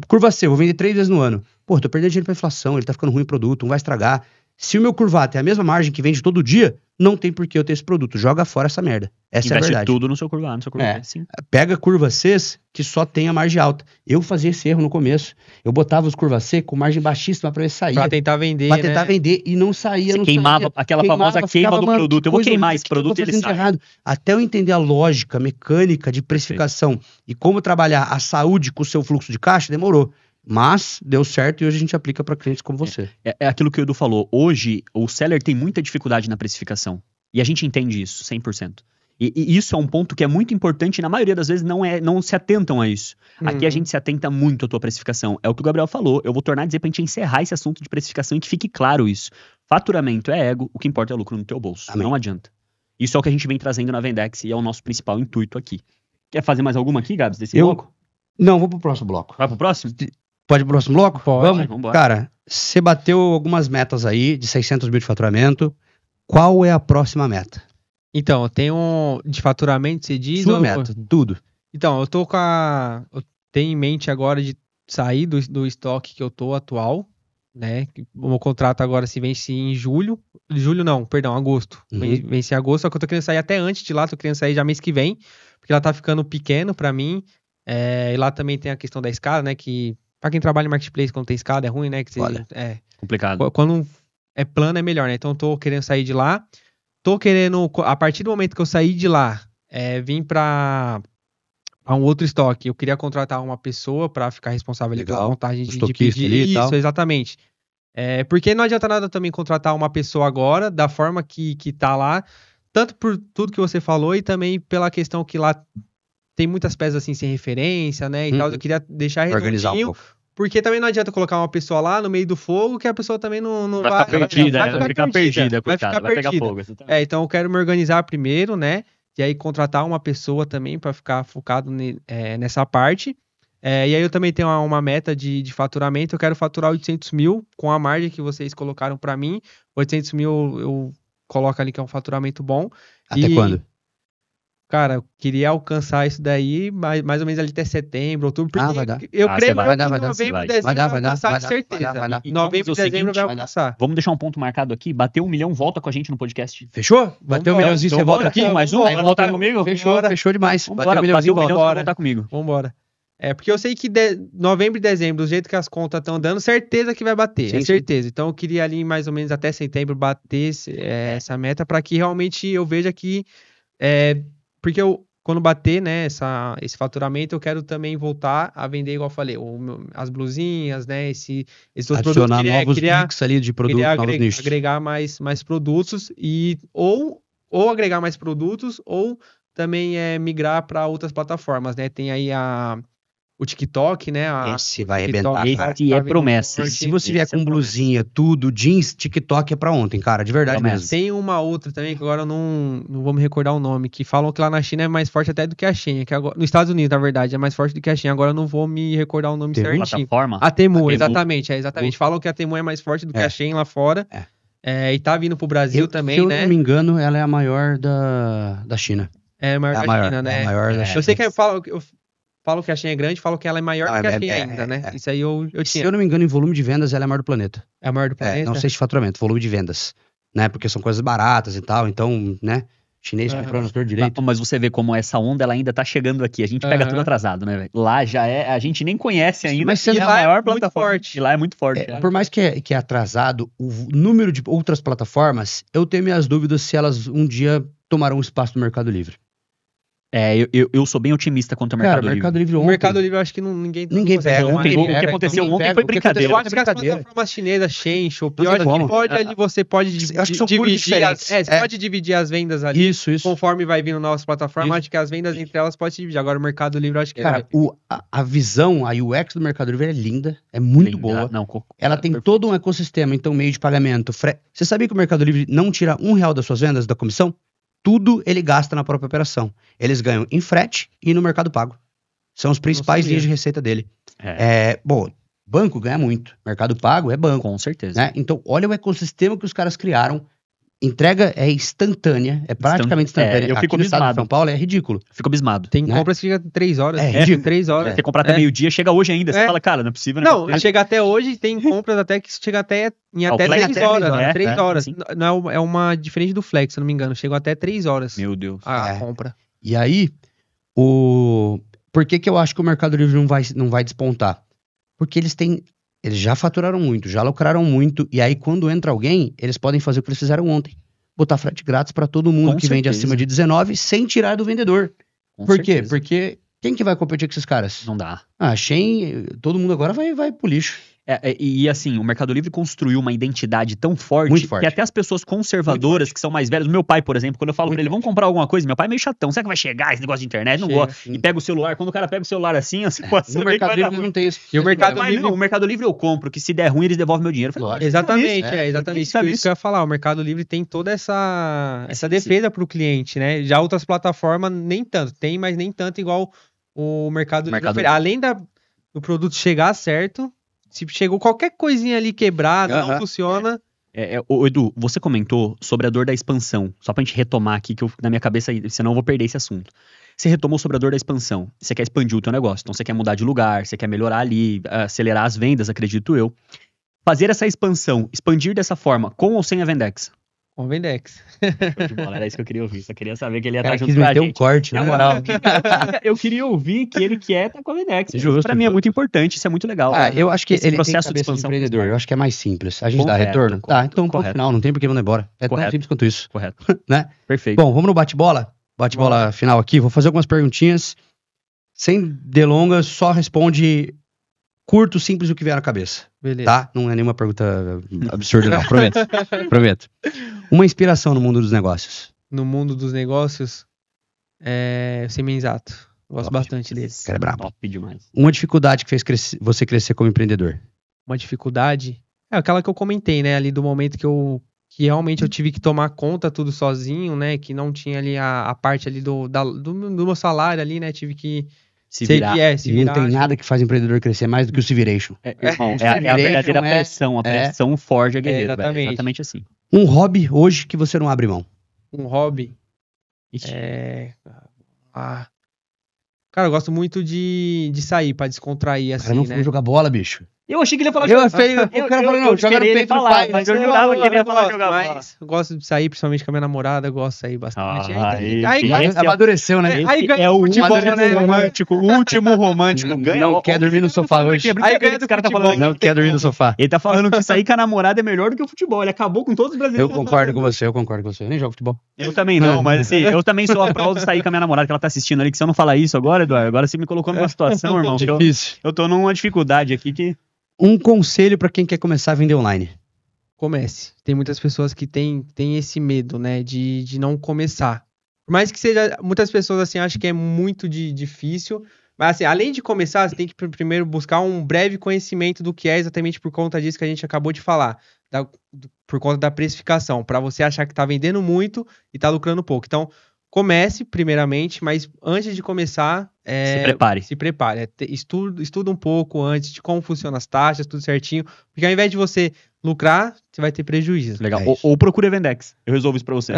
curva C, eu vou vender 3 vezes no ano. Pô, tô perdendo dinheiro pra inflação, ele tá ficando ruim o produto, não vai estragar. Se o meu curva A tem a mesma margem que vende todo dia, não tem por que eu ter esse produto. Joga fora essa merda. Essa é a verdade. Investe tudo no seu curva A, no seu curva B, sim. Pega curva C que só tem a margem alta. Eu fazia esse erro no começo. Eu botava os curva C com margem baixíssima pra ele sair. Pra tentar vender, Pra tentar vender e não saía, Você queimava aquela famosa queima do produto. Eu vou queimar esse produto e ele sai. Errado. Até eu entender a lógica mecânica de precificação e como trabalhar a saúde com o seu fluxo de caixa, demorou. Mas deu certo e hoje a gente aplica para clientes como você. É aquilo que o Edu falou. Hoje, o seller tem muita dificuldade na precificação. E a gente entende isso, 100%. E isso é um ponto que é muito importante e na maioria das vezes não se atentam a isso. Aqui a gente se atenta muito à tua precificação. É o que o Gabriel falou. Eu vou tornar a dizer pra gente encerrar esse assunto de precificação e que fique claro isso. Faturamento é ego, o que importa é lucro no teu bolso. Amém. Não adianta. Isso é o que a gente vem trazendo na Vendex e é o nosso principal intuito aqui. Quer fazer mais alguma aqui, Gabs, desse bloco? Não, vou pro próximo bloco. Vai pro próximo? Pode ir pro próximo bloco? Pode. Vamos? Cara, você bateu algumas metas aí de 600 mil de faturamento. Qual é a próxima meta? Então, eu tenho de faturamento, você diz? Sua ou- meta, tudo. Então, eu tenho em mente agora de sair do estoque que eu tô atual, né? O meu contrato agora se vence em julho. Julho não, perdão, agosto. Uhum. Vence em agosto, só que eu tô querendo sair até antes de lá, tô querendo sair já mês que vem, porque lá tá ficando pequeno pra mim. E lá também tem a questão da escada, né? Que pra quem trabalha em marketplace, quando tem escada é ruim, né? Que você, Olha. Complicado. quando é plano é melhor, né? Então eu tô querendo sair de lá. Tô querendo, a partir do momento que eu sair de lá, vim pra um outro estoque. Eu queria contratar uma pessoa pra ficar responsável ali pela Legal. montagem de Estoquista pedir. ali e Isso, tal. exatamente. Porque não adianta nada também contratar uma pessoa agora, da forma que tá lá, tanto por tudo que você falou e também pela questão que lá tem muitas peças assim sem referência, né? E tal. Eu queria deixar Organizar um redondinho, pouco. porque também não adianta colocar uma pessoa lá no meio do fogo que a pessoa também não Vai ficar perdida, vai ficar perdida, coitada. Vai pegar fogo. exatamente. Então eu quero me organizar primeiro, né? E aí contratar uma pessoa também para ficar focado nessa parte. E aí eu também tenho uma meta de faturamento. Eu quero faturar 800 mil com a margem que vocês colocaram para mim. 800 mil eu coloco ali que é um faturamento bom. Até quando? Cara, eu queria alcançar isso daí mais ou menos ali até setembro, outubro. Porque vai dar. eu Ah, creio você que vai dar, vai em dar, novembro, vai. dezembro Vai dar, vai vai dar, alcançar, vai de dar, certeza. vai dar. E Novembro, vamos fazer o dezembro seguinte, vai alcançar. Vamos deixar um ponto marcado aqui. Bateu 1 milhão, volta com a gente no podcast. Fechou? Bateu um Vambora. milhãozinho, Então você volta bora, aqui? mais um? Vai voltar comigo? Fechou, fechou demais. Vambora, Bateu um milhãozinho, bateu 1 milhão, você vai volta. voltar comigo. Vambora. Porque eu sei que novembro e dezembro, do jeito que as contas estão dando, certeza que vai bater. Sim, sim. Certeza. Então eu queria ali mais ou menos até setembro bater essa meta para que realmente eu veja que. Porque quando bater, né, esse faturamento, eu quero também voltar a vender, igual eu falei, as blusinhas, né, esses outros Adicionar produtos. novos mix ali de produtos, Queria novos nichos. agregar mais produtos ou agregar mais produtos ou também migrar para outras plataformas, né? Tem aí o TikTok, né? Esse vai TikTok arrebentar, cara. Esse é promessa. forte. Se você vier Esse é com promessa. blusinha, tudo, jeans, TikTok é pra ontem, cara, de verdade Promessa. mesmo. Tem uma outra também, que agora eu não vou me recordar o nome, que falam que lá na China é mais forte até do que a Shein, que agora, nos Estados Unidos, na verdade, é mais forte do que a Shein. Agora eu não vou me recordar o nome Temu? certinho. Plataforma? A Temu, A Temu. exatamente. Falam que a Temu é mais forte do que a Shein lá fora. E tá vindo pro Brasil também, se eu né? não me engano, ela é a maior da China. É maior É a que a maior, China, né? é a maior da China. Eu sei que eu falo que a Shein é grande, falo que ela é maior Não, que a é- Shein é- ainda, né? é. Isso aí eu Se tinha. eu não me engano, em volume de vendas, ela é a maior do planeta. É a maior do planeta? Não sei se faturamento, volume de vendas. Né? Porque são coisas baratas e tal, então, né? Chinês comprando todo direito. Mas você vê como essa onda ela ainda tá chegando aqui. A gente pega Aham. tudo atrasado, né, velho? Lá já é. A gente nem conhece ainda. Mas e sendo é a lá é maior muito plataforma. forte. E lá é muito forte. Por mais que é atrasado, o número de outras plataformas, eu tenho minhas dúvidas se elas um dia tomarão espaço no Mercado Livre. Eu sou bem otimista quanto ao Cara, Mercado o Livre. Mercado Livre O ontem... Mercado Livre eu acho que ninguém Ninguém consegue pega, tomar ontem, ele. o que aconteceu ninguém ontem pega. foi O que brincadeira. Eu acho que as brincadeira. plataformas chinesas, Shein, Shopee, Não eu tem acho que como. pode ali, você pode Eu acho que são públicos dividir diferentes. você pode dividir as vendas ali. Isso. Conforme vai vindo novas plataformas, Isso. acho que as vendas entre elas pode se dividir. Agora o Mercado Livre eu acho que Cara, a visão, a UX do Mercado Livre é linda, é muito Linda. boa. Não, Ela tem todo um ecossistema, então meio de pagamento. Você sabia que o Mercado Livre não tira R$1 das suas vendas da comissão? Tudo ele gasta na própria operação. Eles ganham em frete e no Mercado Pago. São os principais sabia. linhas de receita dele. É, Bom, banco ganha muito. Mercado Pago é banco. com certeza. Né? Então, olha o ecossistema que os caras criaram. Entrega é instantânea, é praticamente instantânea. eu fico Aqui no estado de abismado. São Paulo é ridículo. Fico abismado. tem né? compras que chega 3 horas. É ridículo. 3 horas. Você compra até meio-dia, chega hoje ainda. Você É. fala, cara, não é possível. né? Não, chega até hoje, tem compras até que chega até em até Flex 3 até horas. 3 horas, 3 horas. sim. Não, é uma diferente do Flex, se eu não me engano. Chegou até 3 horas Meu Deus. a É. compra. E aí, por que eu acho que o Mercado Livre não vai despontar? Porque eles já faturaram muito, já lucraram muito, e aí quando entra alguém, eles podem fazer o que eles fizeram ontem. Botar frete grátis para todo mundo Com que vende certeza. acima de 19 sem tirar do vendedor. Com Por quê? certeza. Porque quem que vai competir com esses caras? Não dá. Ah, Shein, todo mundo agora vai pro lixo. E assim, o Mercado Livre construiu uma identidade tão forte, Muito forte. que até as pessoas conservadoras, que são mais velhas, o meu pai, por exemplo, quando eu falo pra ele, vamos comprar alguma coisa, meu pai é meio chatão, será que vai chegar esse negócio de internet? Não Chega. gosta. E pega o celular, quando o cara pega o celular assim, você pode No saber que Mercado vai dar Livre ruim. não tem isso. E o Mercado Mas Livre... não, o Mercado Livre eu compro, que se der ruim eles devolvem meu dinheiro. Eu falei, Lógico. Exatamente, isso, exatamente Isso isso que eu ia falar. O Mercado Livre tem toda essa defesa para o cliente, né? Já outras plataformas nem tanto, tem, mas nem tanto igual o Mercado Livre. Livre. Além do produto chegar certo, se chegou qualquer coisinha ali quebrada, não funciona. Edu, você comentou sobre a dor da expansão, só pra gente retomar aqui, que na minha cabeça, senão eu vou perder esse assunto. Você retomou sobre a dor da expansão, você quer expandir o teu negócio, então você quer mudar de lugar, você quer melhorar ali, acelerar as vendas, acredito eu. Fazer essa expansão, expandir dessa forma, com ou sem a Vendex? Com a Vendex. Show de bola, era isso que eu queria ouvir, só queria saber que ele ia Cara, estar quis junto com a meter um gente. corte, na moral. Eu queria ouvir que ele quer estar com a Vendex. Justo. Pra mim é muito importante, isso é muito legal. Eu acho que Esse ele processo tem de cabeça de expansão empreendedor. Eu acho que é mais simples. A gente dá Correto, retorno? Tá, então ponto correto. final, não tem por que mandar embora. É tão Correto. simples quanto isso, Correto. né? Perfeito. Bom, vamos no bate-bola? Bate-bola final aqui. Vou fazer algumas perguntinhas. Sem delongas, só responde curto, simples, o que vier na cabeça. Beleza. Tá? Não é nenhuma pergunta absurda, não. Prometo. Prometo. Uma inspiração no mundo dos negócios. No mundo dos negócios, o Semenzato. Gosto Top. bastante dele. Cara, é brabo. Top demais. Uma dificuldade que fez você crescer como empreendedor. Uma dificuldade é aquela que eu comentei, né? Ali do momento que realmente eu tive que tomar conta tudo sozinho, né? Que não tinha ali a parte ali do meu salário ali, né? Tive que Se virar. se E não virar. tem nada que faz empreendedor crescer mais do que o Civiration. Irmão, é a verdadeira pressão. A pressão forja guerreiro. Exatamente. Exatamente assim. Um hobby hoje que você não abre mão. Um hobby. Ixi. Cara, eu gosto muito de sair pra descontrair, O assim, cara não né? foi jogar bola, bicho. Eu achei que ele ia falar O cara falou, não, jogar no peito do pai. mas eu jurava que ele ia falar jogar bola. Mas eu gosto de sair, principalmente com a minha namorada, eu gosto de sair bastante. Amadureceu, né? Aí ganha é o futebol, último né? romântico, o último romântico. Não quer dormir no sofá hoje. Aí ganha do futebol. Não quer dormir no sofá. Ele tá falando que sair com a namorada é melhor do que o futebol. Ele acabou com todos os Eu brasileiros. concordo com você. Eu nem jogo futebol. Eu também não, mas assim, eu também sou a prol de sair com a minha namorada, que ela tá assistindo ali, que se eu não falar isso agora, Eduardo, agora você me colocou numa situação, irmão, que Difícil. eu tô numa dificuldade aqui que... Um conselho pra quem quer começar a vender online. Comece. Tem muitas pessoas que têm esse medo, né, de não começar. Por mais que seja, muitas pessoas assim acham que é muito difícil, mas assim, além de começar, você tem que primeiro buscar um breve conhecimento do que é exatamente por conta disso que a gente acabou de falar, por conta da precificação, para você achar que tá vendendo muito e tá lucrando pouco. Então, comece primeiramente, mas antes de começar, Se prepare. Estuda um pouco antes de como funcionam as taxas, tudo certinho, porque ao invés de você lucrar, você vai ter prejuízo. Legal. É Ou procure a Vendex. Eu resolvo isso pra você.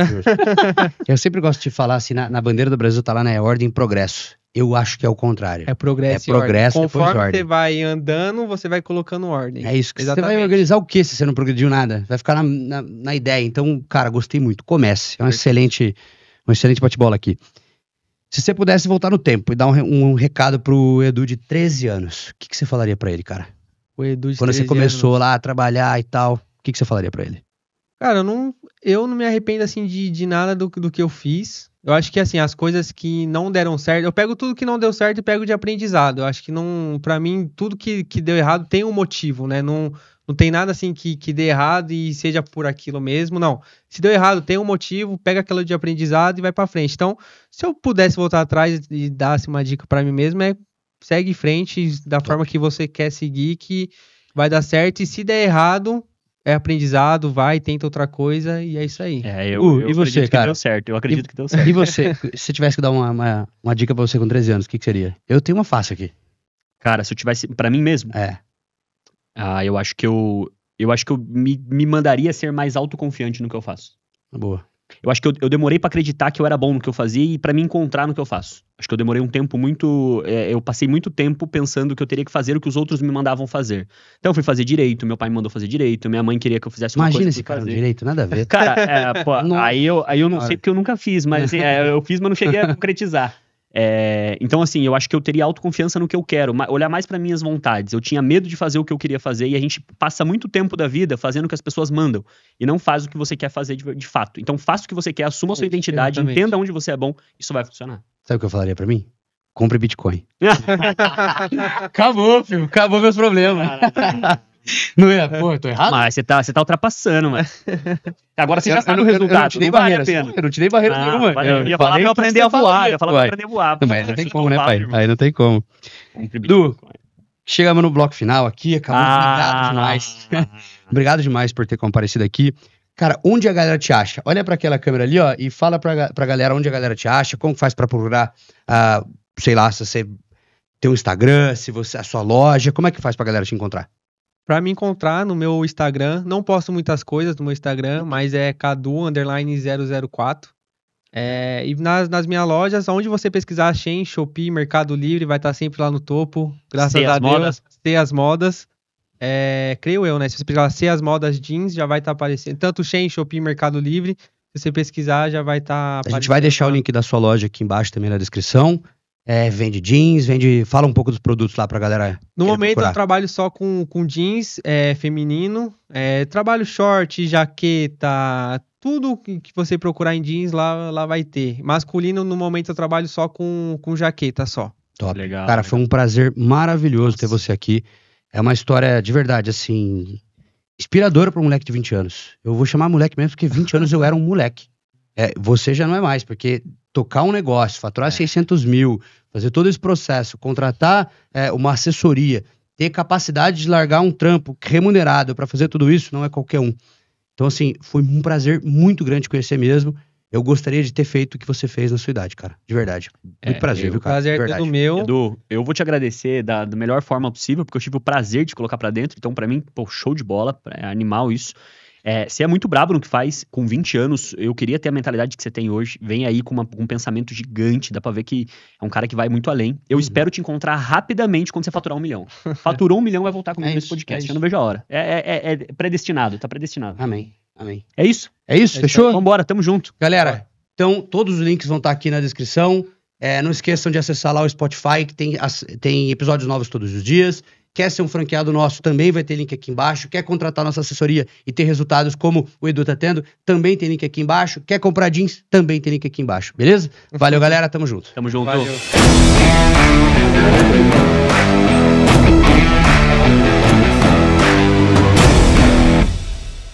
Eu sempre gosto de falar assim, na bandeira do Brasil tá lá, né? Ordem e progresso. Eu acho que é o contrário. É progresso. É progresso, ordem. depois Conforme ordem. você vai andando, você vai colocando ordem. É isso. Que você Exatamente. vai organizar o quê se você não progrediu nada? Vai ficar na ideia. Então, cara, gostei muito. Comece. É um excelente bate-bola aqui. Se você pudesse voltar no tempo e dar um recado pro Edu de 13 anos, o que você falaria pra ele, cara? O Edu de Quando você 13 começou anos. lá a trabalhar e tal, o que você falaria pra ele? Cara, eu não me arrependo assim de nada do que eu fiz. Eu acho que assim, as coisas que não deram certo, eu pego tudo que não deu certo e pego de aprendizado. Eu acho que pra mim, tudo que deu errado tem um motivo, né? Não tem nada assim que dê errado e seja por aquilo mesmo, não. Se deu errado, tem um motivo, pega aquilo de aprendizado e vai pra frente. Então, se eu pudesse voltar atrás e dar assim, uma dica pra mim mesmo, segue em frente da forma que você quer seguir, que vai dar certo. E se der errado, é aprendizado, vai, tenta outra coisa e é isso aí. E você, acredito cara? Que deu certo. Eu acredito que deu certo. E você, se tivesse que dar uma dica pra você com 13 anos, o que seria? Eu tenho uma fácil aqui. Cara, se eu tivesse... Pra mim mesmo? Eu acho que eu me mandaria ser mais autoconfiante no que eu faço. Boa. Eu acho que eu demorei pra acreditar que eu era bom no que eu fazia e pra me encontrar no que eu faço. Acho que eu demorei um tempo muito... eu passei muito tempo pensando que eu teria que fazer o que os outros me mandavam fazer. Então eu fui fazer direito, meu pai me mandou fazer direito, minha mãe queria que eu fizesse uma Imagina coisa esse que eu cara no fazer. direito, nada a ver. Cara, Nossa. aí eu não sei porque eu nunca fiz, mas assim, eu fiz, mas não cheguei a concretizar. Então, assim, eu acho que eu teria autoconfiança no que eu quero, olhar mais para minhas vontades. Eu tinha medo de fazer o que eu queria fazer e a gente passa muito tempo da vida fazendo o que as pessoas mandam e não faz o que você quer fazer de fato. Então, faça o que você quer, assuma a sua identidade, Exatamente. entenda onde você é bom, isso vai funcionar. Sabe o que eu falaria pra mim? Compre Bitcoin. Acabou, filho. Acabou meus problemas. Não é? Pô, eu tô errado? Mas você tá ultrapassando, mano. Agora você já sabe o Eu resultado. não te dei não vale a barreiras. pena. Eu não te dei barreiras nenhuma. Eu ia falar pra eu aprender a voar. Eu ia falar pra eu aprender a voar. Mas não tem como, né, pai? Aí não tem como. Du, chegamos no bloco final aqui. Acabou. Obrigado demais. Obrigado demais por ter comparecido aqui. Cara, onde a galera te acha? Olha pra aquela câmera ali, ó, e fala pra galera onde a galera te acha, como faz pra procurar, sei lá, se você tem um Instagram, se você a sua loja, como é que faz pra galera te encontrar? Pra me encontrar no meu Instagram, não posto muitas coisas no meu Instagram, mas é Cadu_004. E nas minhas lojas, onde você pesquisar Shein, Shopee, Mercado Livre, vai estar sempre lá no topo. Graças a Deus. Ser as modas. Creio eu, né? Se você pesquisar Ser as modas jeans, já vai estar aparecendo. Tanto Shein, Shopee, Mercado Livre. Se você pesquisar, já vai estar aparecendo. A gente vai deixar o link da sua loja aqui embaixo também na descrição. Vende jeans, fala um pouco dos produtos lá pra galera. No momento procurar. eu trabalho só com jeans feminino, trabalho short, jaqueta, tudo que você procurar em jeans lá vai ter. Masculino, no momento eu trabalho só com jaqueta só. Top. Legal, Cara, legal. foi um prazer maravilhoso ter você aqui. É uma história de verdade, assim, inspiradora para um moleque de 20 anos. Eu vou chamar moleque mesmo porque 20 anos eu era um moleque. Você já não é mais, porque tocar um negócio, faturar 600 mil, fazer todo esse processo, contratar uma assessoria, ter capacidade de largar um trampo remunerado para fazer tudo isso, não é qualquer um. Então, assim, foi um prazer muito grande te conhecer mesmo. Eu gostaria de ter feito o que você fez na sua idade, cara. De verdade. Muito prazer, viu, cara? Prazer é todo meu. Edu, eu vou te agradecer da melhor forma possível, porque eu tive o prazer de te colocar pra dentro. Então, pra mim, pô, show de bola. É animal isso. Você é muito brabo no que faz. Com 20 anos, eu queria ter a mentalidade que você tem hoje. Vem aí com um pensamento gigante. Dá pra ver que é um cara que vai muito além. Eu espero te encontrar rapidamente quando você faturar 1 milhão. Faturou 1 milhão, vai voltar comigo nesse podcast. Eu não vejo a hora. É predestinado, tá predestinado. Amém. É isso? É isso? Fechou? Vambora, tamo junto. Galera, então todos os links vão estar aqui na descrição. Não esqueçam de acessar lá o Spotify, que tem episódios novos todos os dias. Quer ser um franqueado nosso, também vai ter link aqui embaixo. Quer contratar nossa assessoria e ter resultados como o Edu tá tendo, também tem link aqui embaixo. Quer comprar jeans, também tem link aqui embaixo, beleza? Valeu, galera, tamo junto. Tamo junto. Valeu.